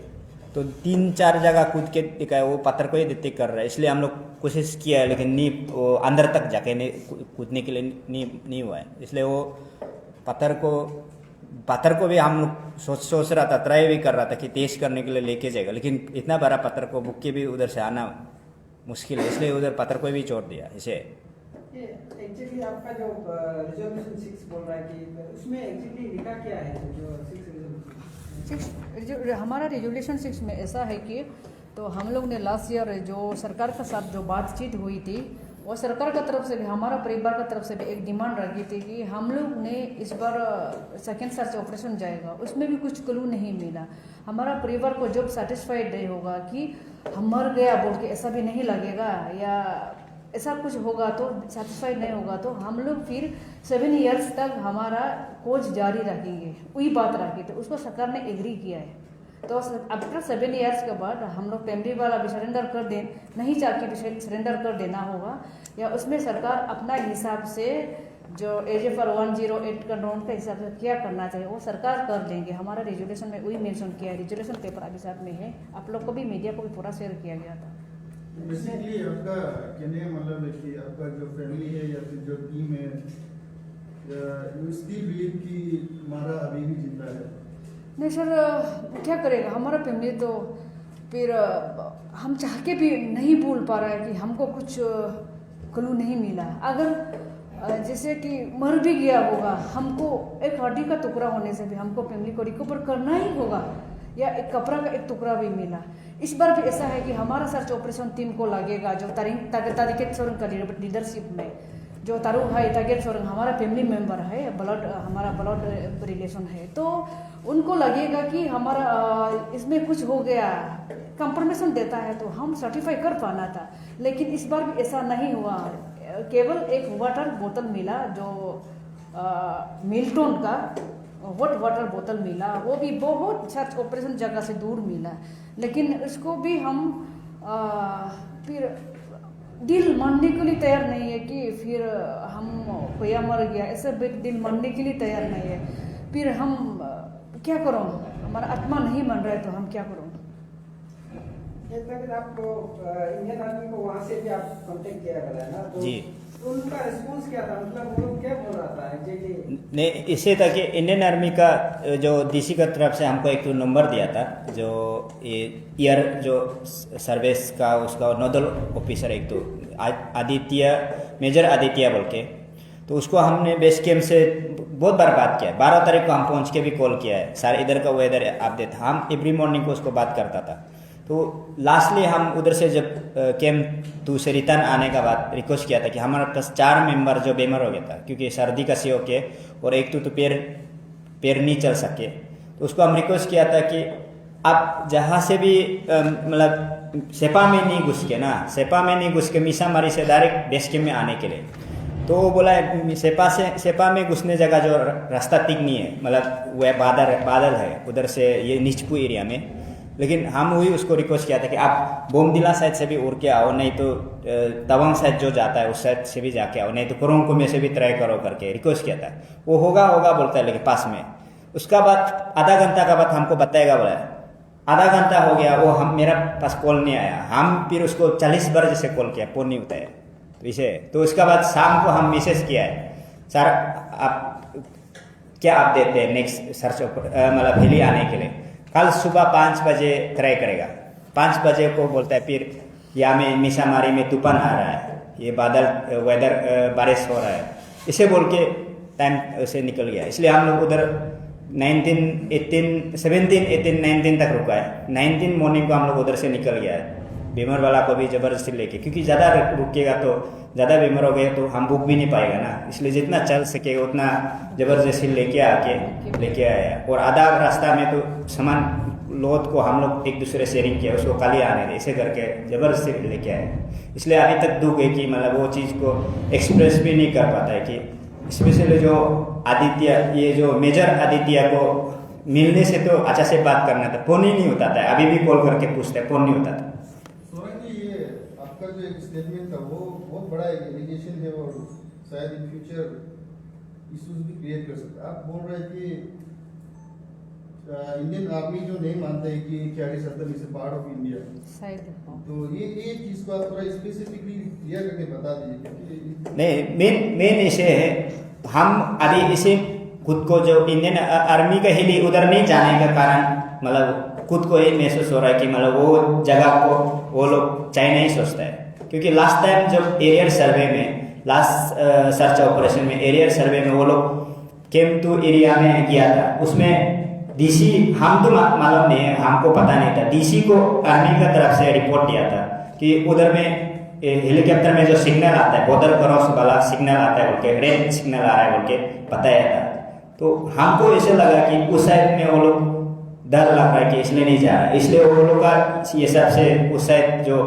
तो 3-4 जगह कूद के दिखाया, वो पत्थर को ही डिटेक्ट कर रहा है। इसलिए हम लोग कोशिश किया है, लेकिन नहीं, वो अंदर तक जाके नहीं कूदने के लिए नहीं हुआ है। इसलिए वो पत्थर को भी हम लोग सोच रहा था, ट्राई भी कर रहा था कि तेज करने के लिए लेके जाएगा, लेकिन इतना बड़ा पत्थर को बुक के भी उधर से आना मुश्किल है, इसलिए उधर पत्थर को भी छोड़ दिया। इसे एक्चुअली आपका जो रिजोल्यूशन 6 बोल रहा है कि उसमें एक्चुअली लिखा क्या है? जो 6 हमारा रेजोल्यूशन 6 में ऐसा है कि तो हम लोग ने लास्ट ईयर जो सरकार के साथ जो बातचीत हुई थी, वो सरकार का तरफ से भी, हमारा परिवार का तरफ से भी एक डिमांड रखी थी कि हम लोग ने इस बार सेकेंड सर्च ऑपरेशन जाएगा, उसमें भी कुछ क्लू नहीं मिला। हमारा परिवार को जब सेटिस्फाइड नहीं होगा कि हम मर गया बोल के ऐसा भी नहीं लगेगा, या ऐसा कुछ होगा तो सेटिस्फाइड नहीं होगा तो हम लोग फिर 7 ईयर्स तक हमारा कोच जारी रखेंगे, वही बात रखी। तो उसको सरकार ने एग्री किया है। तो आफ्टर 7 ईयर्स के बाद हम लोग फैमिली वाला भी सरेंडर कर दें, नहीं चाह के भी सरेंडर कर देना होगा, या उसमें सरकार अपना हिसाब से जो AJFR 108 का नोट के हिसाब से क्या करना चाहिए वो सरकार कर देंगे। हमारा रेजोल्यूशन में वही मेंशन किया है, रेजोल्यूशन पेपर अभी साथ में है, आप लोग को भी मीडिया को भी पूरा शेयर किया गया था। बेसिकली आपका कहने मतलब है कि आपका जो फैमिली है या फिर जो टीम है, यू स्टिल बिलीव कि हमारा अभी भी जिंदा है? नहीं सर, क्या करेगा हमारा फैमिली, तो फिर हम चाह के भी नहीं बोल पा रहा है कि हमको कुछ क्लू नहीं मिला। अगर जैसे कि मर भी गया होगा, हमको एक हड्डी का टुकड़ा होने से भी हमको फैमिली को रिकवर करना ही होगा, या एक कपड़ा का एक टुकड़ा भी मिला। इस बार भी ऐसा है कि हमारा सर्च ऑपरेशन टीम को लगेगा, जो तारिकेत सोरेन का लीडरशिप में जो तारू भाई तारिकेत सोरेन हमारा फैमिली मेंबर है, हमारा ब्लड रिलेशन है, तो उनको लगेगा कि हमारा इसमें कुछ हो गया, कंफर्मेशन देता है तो हम सर्टिफाई कर पाना था। लेकिन इस बार भी ऐसा नहीं हुआ। केवल एक वाटर बोतल मिला, जो मिल्टन का वाटर बोतल मिला, वो भी बहुत सर्च ऑपरेशन जगह से दूर मिला। लेकिन इसको भी हम फिर दिल मानने के लिए तैयार नहीं है कि फिर हम कोया मर गया, ऐसे दिल मानने के लिए तैयार नहीं है। फिर हम क्या करो, हमारा आत्मा नहीं मान रहा है तो हम क्या करो। आपको इंडियन आर्मी को वहाँ से भी आप कांटेक्ट किया गया है ना, तो जी, उनका रिस्पांस क्या था, मतलब वो लोग क्या बोल रहा था एग्जैक्टली? नहीं, इससे था कि इंडियन आर्मी का जो DC का तरफ से हमको एक तो नंबर दिया था, जो ईयर जो सर्विस का उसका नोडल ऑफिसर एक तो आदित्य, मेजर आदित्य बोल के, तो उसको हमने बेस कैंप से बहुत बार बात किया है। 12 तारीख को हम पहुंच के भी कॉल किया है, सारे इधर का वेदर अपडेट हम एवरी मॉर्निंग को उसको बात करता था। तो लास्टली हम उधर से जब कैंप 2 से रिटर्न आने का बाद रिक्वेस्ट किया था कि हमारे पास 4 मेंबर जो बीमार हो गया था, क्योंकि सर्दी का से होके, और एक तो पैर नहीं चल सके, तो उसको हम रिक्वेस्ट किया था कि आप जहाँ से भी मतलब सेपा में नहीं घुस के ना, सेपा में नहीं घुस के मीसामारी से डायरेक्ट बेस कैंप में आने के लिए। तो वो बोला सेपा में घुसने जगह जो रास्ता ठीक नहीं है, मतलब वह बादल है उधर से ये निचपू एरिया में। लेकिन हम वही उसको रिक्वेस्ट किया था कि आप बोमदिला साइड से भी उड़ के आओ, नहीं तो तवांग साइड जो जाता है उस साइड से भी जाके आओ, नहीं तो कोरोंको में से भी ट्राई करो करके रिक्वेस्ट किया था। वो होगा बोलता है, लेकिन पास में। उसका बाद आधा घंटा का बाद हमको बताएगा बोला, आधा घंटा हो गया, वो हम मेरा पास कॉल नहीं आया। हम फिर उसको 40 बार जैसे कॉल किया, फोन नहीं उठाया। तो इसे तो उसका बाद शाम को हम मैसेज किया है, सर आप क्या आप देते हैं नेक्स्ट सर्च मतलब वैली आने के लिए। कल सुबह 5 बजे ट्राई करेगा। 5 बजे को बोलता है फिर यहाँ में मीसामारी में तूफान आ रहा है, ये वेदर बारिश हो रहा है, इसे बोल के टाइम से निकल गया। इसलिए हम लोग उधर 17, 18, 19 तक रुका है। 19 मॉर्निंग को हम लोग उधर से निकल गया है, बीमार वाला को भी जबरदस्ती लेके, क्योंकि ज़्यादा रुकेगा तो ज़्यादा बीमार हो गया तो हम बुक भी नहीं पाएगा ना, इसलिए जितना चल सकेगा उतना जबरदस्ती लेके आया। और आधा रास्ता में तो सामान लोड को हम लोग एक दूसरे शेयरिंग किया, उसको खाली आने दे, ऐसे करके जबरदस्ती लेके आए। इसलिए अभी तक दुख है कि मतलब वो चीज़ को एक्सप्रेस भी नहीं कर पाता है कि स्पेशली जो आदित्य, ये जो मेजर आदित्य को मिलने से तो अच्छा से बात करना था, फोन ही नहीं होता था। अभी भी कॉल करके पूछते हैं, फोन नहीं होता था। आपका जो एक स्टेटमेंट था वो बहुत बड़ा एक एलिगेशन है और शायद इन फ्यूचर इश्यूज भी क्रिएट कर सकता है। आप बोल रहे हैं कि इंडियन आर्मी जो नहीं मानता है कि KRD सतम इज पार्ट ऑफ इंडिया, तो ये चीज को आप थोड़ा स्पेसिफिकली क्लियर करके बता दीजिए। नहीं, मेन इसे है, हम अभी इसे खुद को जो इंडियन आर्मी का हिली उधर नहीं जाने का कारण मतलब खुद को ये महसूस हो रहा है कि मतलब वो जगह को वो लोग चाइना ही सोचता है। क्योंकि लास्ट टाइम जब एरियर सर्वे में, लास्ट सर्च ऑपरेशन में एरियर सर्वे में वो लोग कैंप 2 एरिया में गया था, उसमें DC हम तो मालूम नहीं है, हमको पता नहीं था, DC को आर्मी का तरफ से रिपोर्ट दिया था कि उधर में हेलीकॉप्टर में जो सिग्नल आता है, बॉर्डर क्रॉस वाला सिग्नल आता है बोल के, रेड सिग्नल आ रहा है बोल के बताया था। तो हमको ऐसे लगा कि उस साइड में वो लोग डर लग रहा है कि इसलिए नहीं जा रहा है, इसलिए वो लोग का ये सबसे उस साइड जो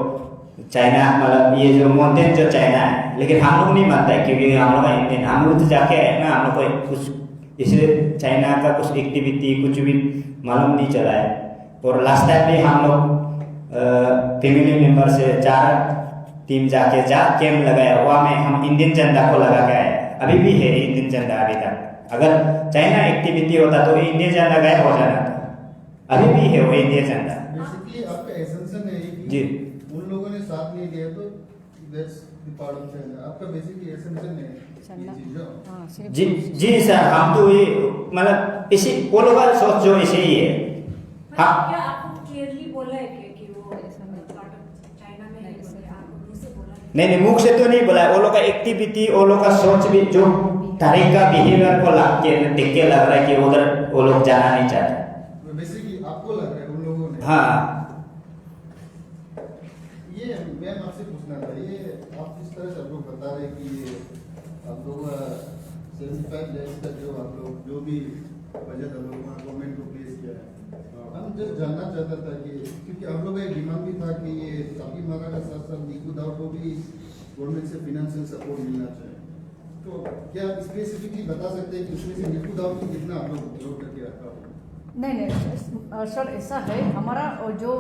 चाइना मतलब ये जो माउंटेन जो चाइना है, लेकिन हम लोग नहीं मानते हैं क्योंकि हम लोग इंडियन, हम लोग तो जाके आए ना, हम लोग को कुछ इसलिए चाइना का कुछ एक्टिविटी कुछ भी मालूम नहीं चला है। और लास्ट टाइम भी हम लोग फैमिली मेंबर से 4 टीम जाके कैंप लगाया, वहाँ में हम इंडियन झंडा को लगा के आए। अभी भी है इंडियन झंडा अभी तक। अगर चाइना एक्टिविटी होता तो इंडियन झंडा गायब हो जाना था, अभी भी है वो इंडियन झंडा। बेसिकली आपका एसेंशन है कि जी उन लोगों ने साथ नहीं दिया तो that's the part of China. आपका बेसिकली एसेंशन है ये चीज़। हाँ, सिर्फ जी जी सर, हम तो ये मतलब इसी वो लोग का सोच जो ऐसे ही है। हाँ, क्या आपको क्लियरली बोला है कि वो पार्ट ऑफ चाइना में है, बोले आपको मुंह से बोला है? नहीं मुख से तो नहीं बोला है। वो लोग का एक्टिविटी, वो लोग का सोच भी, जो तरीका बिहेवियर को देख के लग रहा है कि उधर वो लोग जाना नहीं चाहते। बेसिकली आपको लग रहा है उन लोगों ने। हाँ, ये मैं आपसे पूछना था, ये आप जिस तरह से आप लोग बता रहे कि ये आप लोग 75 लैक्स का जो आप लोग जो भी बजट हम लोग गवर्नमेंट को प्लेस किया है, हम जस्ट जानना चाहता था कि क्योंकि आप लोग का एक डिमांड भी था कि ये तापी मारा का साथ साथ निकू दाव को भी गवर्नमेंट से फाइनेंशियल सपोर्ट मिलना चाहिए। तो क्या आप स्पेसिफिकली बता सकते हैं कि उसमें से निकू दाव को कितना आप लोग जोड़ करके रखा हो? नहीं सर, ऐसा है, हमारा जो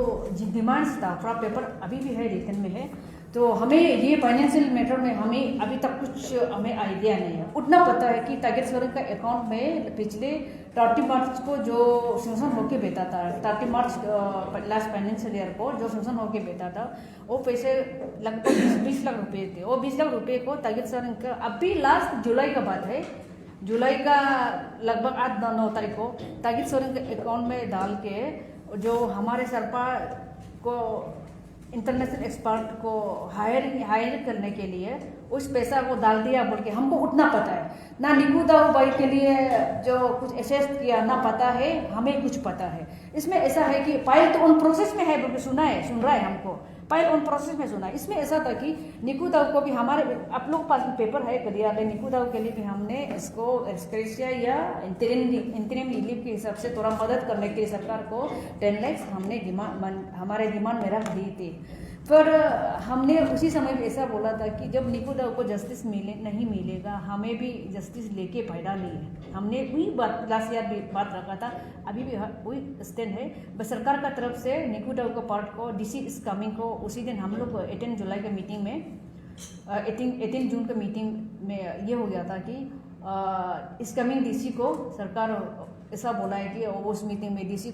डिमांड्स था पूरा पेपर अभी भी है, रिटर्न में है। तो हमें ये फाइनेंशियल मैटर में हमें अभी तक कुछ हमें आइडिया नहीं है। उतना पता है कि टारगेट सोरेन का अकाउंट में पिछले 30 मार्च को जो सेंक्शन होके बेचा था, 30 मार्च लास्ट फाइनेंशियल ईयर को जो सेंक्शन होके बेचा था, वो पैसे लगभग 20 लाख रुपए थे। वो 20 लाख रुपए को टारगेट सोरेन का अभी लास्ट जुलाई का बात है, जुलाई का लगभग 8-9 तारीख को टारगेट सोरेन के अकाउंट में डाल के जो हमारे सरपा को इंटरनेशनल एक्सपर्ट को हायर करने के लिए उस पैसा को डाल दिया बोल के हमको उतना पता है। ना निकू दाऊ भाई के लिए जो कुछ एसेस किया ना पता है, हमें कुछ पता है। इसमें ऐसा है कि फाइल तो ऑन प्रोसेस में है बोल के सुन रहा है हमको, फाइल ऑन प्रोसेस में सुना है। इसमें ऐसा था कि निकू दाऊ को भी हमारे आप लोग पास पेपर है क्लियर, निकू दाऊ के लिए भी हमने इसको एक्सक्रेशिया या इंतरिम रिलीफ के हिसाब से थोड़ा मदद करने के लिए सरकार को 10 लाख हमने हमारे डिमांड में रख दी थी। पर हमने उसी समय भी ऐसा बोला था कि जब निकू दाऊ को जस्टिस नहीं मिलेगा, हमें भी जस्टिस लेके फायदा नहीं है। हमने वही बात लास्ट ईयर भी बात रखा था, अभी भी वही स्टैंड है। बस सरकार का तरफ से निकू दाऊ को पार्ट को डीसी इस कमिंग को उसी दिन हम लोग 18 जुलाई के मीटिंग में 18 जून के मीटिंग में ये हो गया था कि इस कमिंग डीसी को सरकार ऐसा बोला है कि उस मीटिंग में डीसी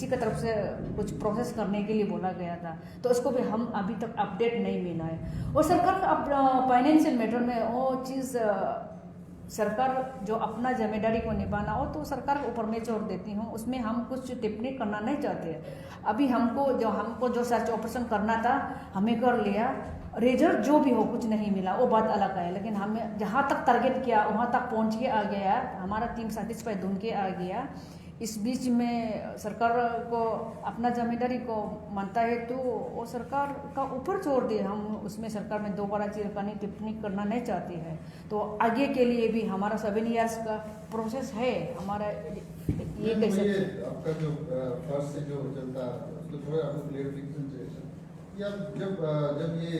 की तरफ से कुछ प्रोसेस करने के लिए बोला गया था। तो उसको भी हम अभी तक अपडेट नहीं मिला है। और सरकार का फाइनेंशियल मैटर में वो चीज़ सरकार जो अपना जिम्मेदारी को निभाना हो तो सरकार के ऊपर मैं छोड़ देती हूँ, उसमें हम कुछ टिप्पणी करना नहीं चाहते। अभी हमको जो सर्च ऑपरेशन करना था हमें कर लिया, रिजल्ट जो भी हो कुछ नहीं मिला वो बात अलग है, लेकिन हमें जहाँ तक टारगेट किया वहाँ तक पहुँच के आ गया, हमारा टीम सेटिस्फाई ढूंढ के आ गया। इस बीच में सरकार को अपना जिम्मेदारी को मानता है तो वो सरकार का ऊपर छोड़ दे। हम उसमें सरकार में दोबारा चिरकानी टिप्पणी करना नहीं चाहते हैं। तो आगे के लिए भी हमारा 7 ईयर्स का प्रोसेस है हमारा, ये कैसे आपका जो फर्स्ट से जो चलता उसको थोड़ा आपको क्लियरिफिकेशन चाहिए कि आप जब ये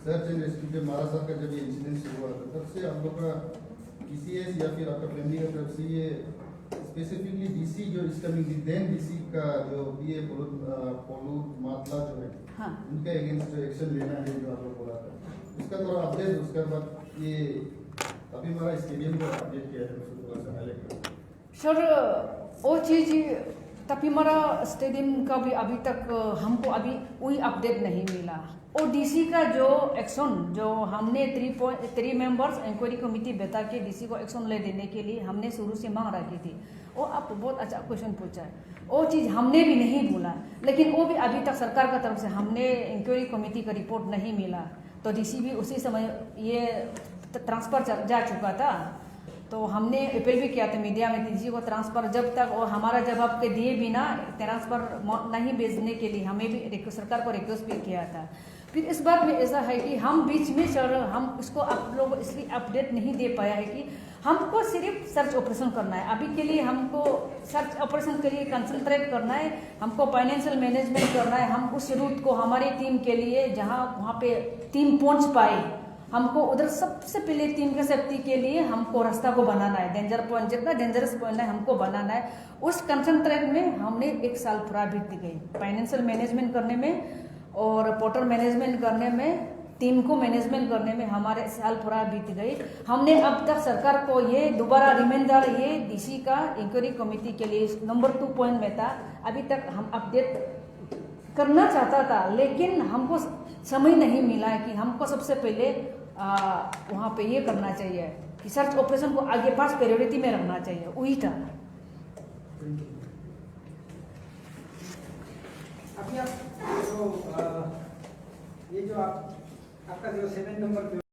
सर्च एंड रेस्क्यू पे मारा सर का जब ये इंसिडेंट हुआ था तब से आप लोग का PCS या फिर आपका फैमिली की तरफ से ये स्पेसिफिकली डीसी जो इस कमिंग देन डीसी का जो ये पोलू मातला जो है, हाँ, उनके अगेंस्ट जो एक्शन लेना है जो आप लोग बोला था उसका थोड़ा अपडेट, उसके बाद ये अभी हमारा स्टेडियम को अपडेट किया है उसको थोड़ा सा हाईलाइट सर। वो चीज़ तपीमरा स्टेडियम का भी अभी तक हमको अभी कोई अपडेट नहीं मिला। और डीसी का जो एक्शन जो हमने 3 मेंबर्स इंक्वायरी कमेटी बैठा के डीसी को एक्शन ले देने के लिए हमने शुरू से मांग रखी थी। वो आप बहुत अच्छा क्वेश्चन पूछा है, वो चीज़ हमने भी नहीं बोला, लेकिन वो भी अभी तक सरकार का तरफ से हमने इंक्वायरी कमेटी का रिपोर्ट नहीं मिला। तो डीसी भी उसी समय ये ट्रांसफ़र जा चुका था, तो हमने अपील भी किया था मीडिया में डीसी को ट्रांसफ़र जब तक और हमारा जवाब के दिए बिना ट्रांसफ़र नहीं भेजने के लिए हमें भी सरकार को रिक्वेस्ट भी किया था। फिर इस बात में ऐसा है कि हम बीच में सर हम इसको आप लोग इसलिए अपडेट नहीं दे पाया है कि हमको सिर्फ सर्च ऑपरेशन करना है। अभी के लिए हमको सर्च ऑपरेशन के लिए कंसंट्रेट करना है, हमको फाइनेंशियल मैनेजमेंट करना है। हम उस रूट को हमारी टीम के लिए जहाँ वहाँ पे टीम पहुँच पाए, हमको उधर सबसे पहले टीम के सेफ्टी के लिए हमको रास्ता को बनाना है। डेंजर पॉइंट जितना डेंजरस पॉइंट है हमको बनाना है। उस कंसंट्रेट में हमने 1 साल पूरा बीत गई, फाइनेंशियल मैनेजमेंट करने में और पोर्टल मैनेजमेंट करने में, टीम को मैनेजमेंट करने में हमारे साल पूरा बीत गई। हमने अब तक सरकार को ये दोबारा रिमाइंडर, ये डीसी का इंक्वायरी कमेटी के लिए नंबर 2 पॉइंट में था, अभी तक हम अपडेट करना चाहता था, लेकिन हमको समय नहीं मिला है कि हमको सबसे पहले वहाँ पे ये करना चाहिए कि सर्च ऑपरेशन को आगे पास प्रायोरिटी में रखना चाहिए, वही था। अभी आप जो ये जो आपका जो 7 नंबर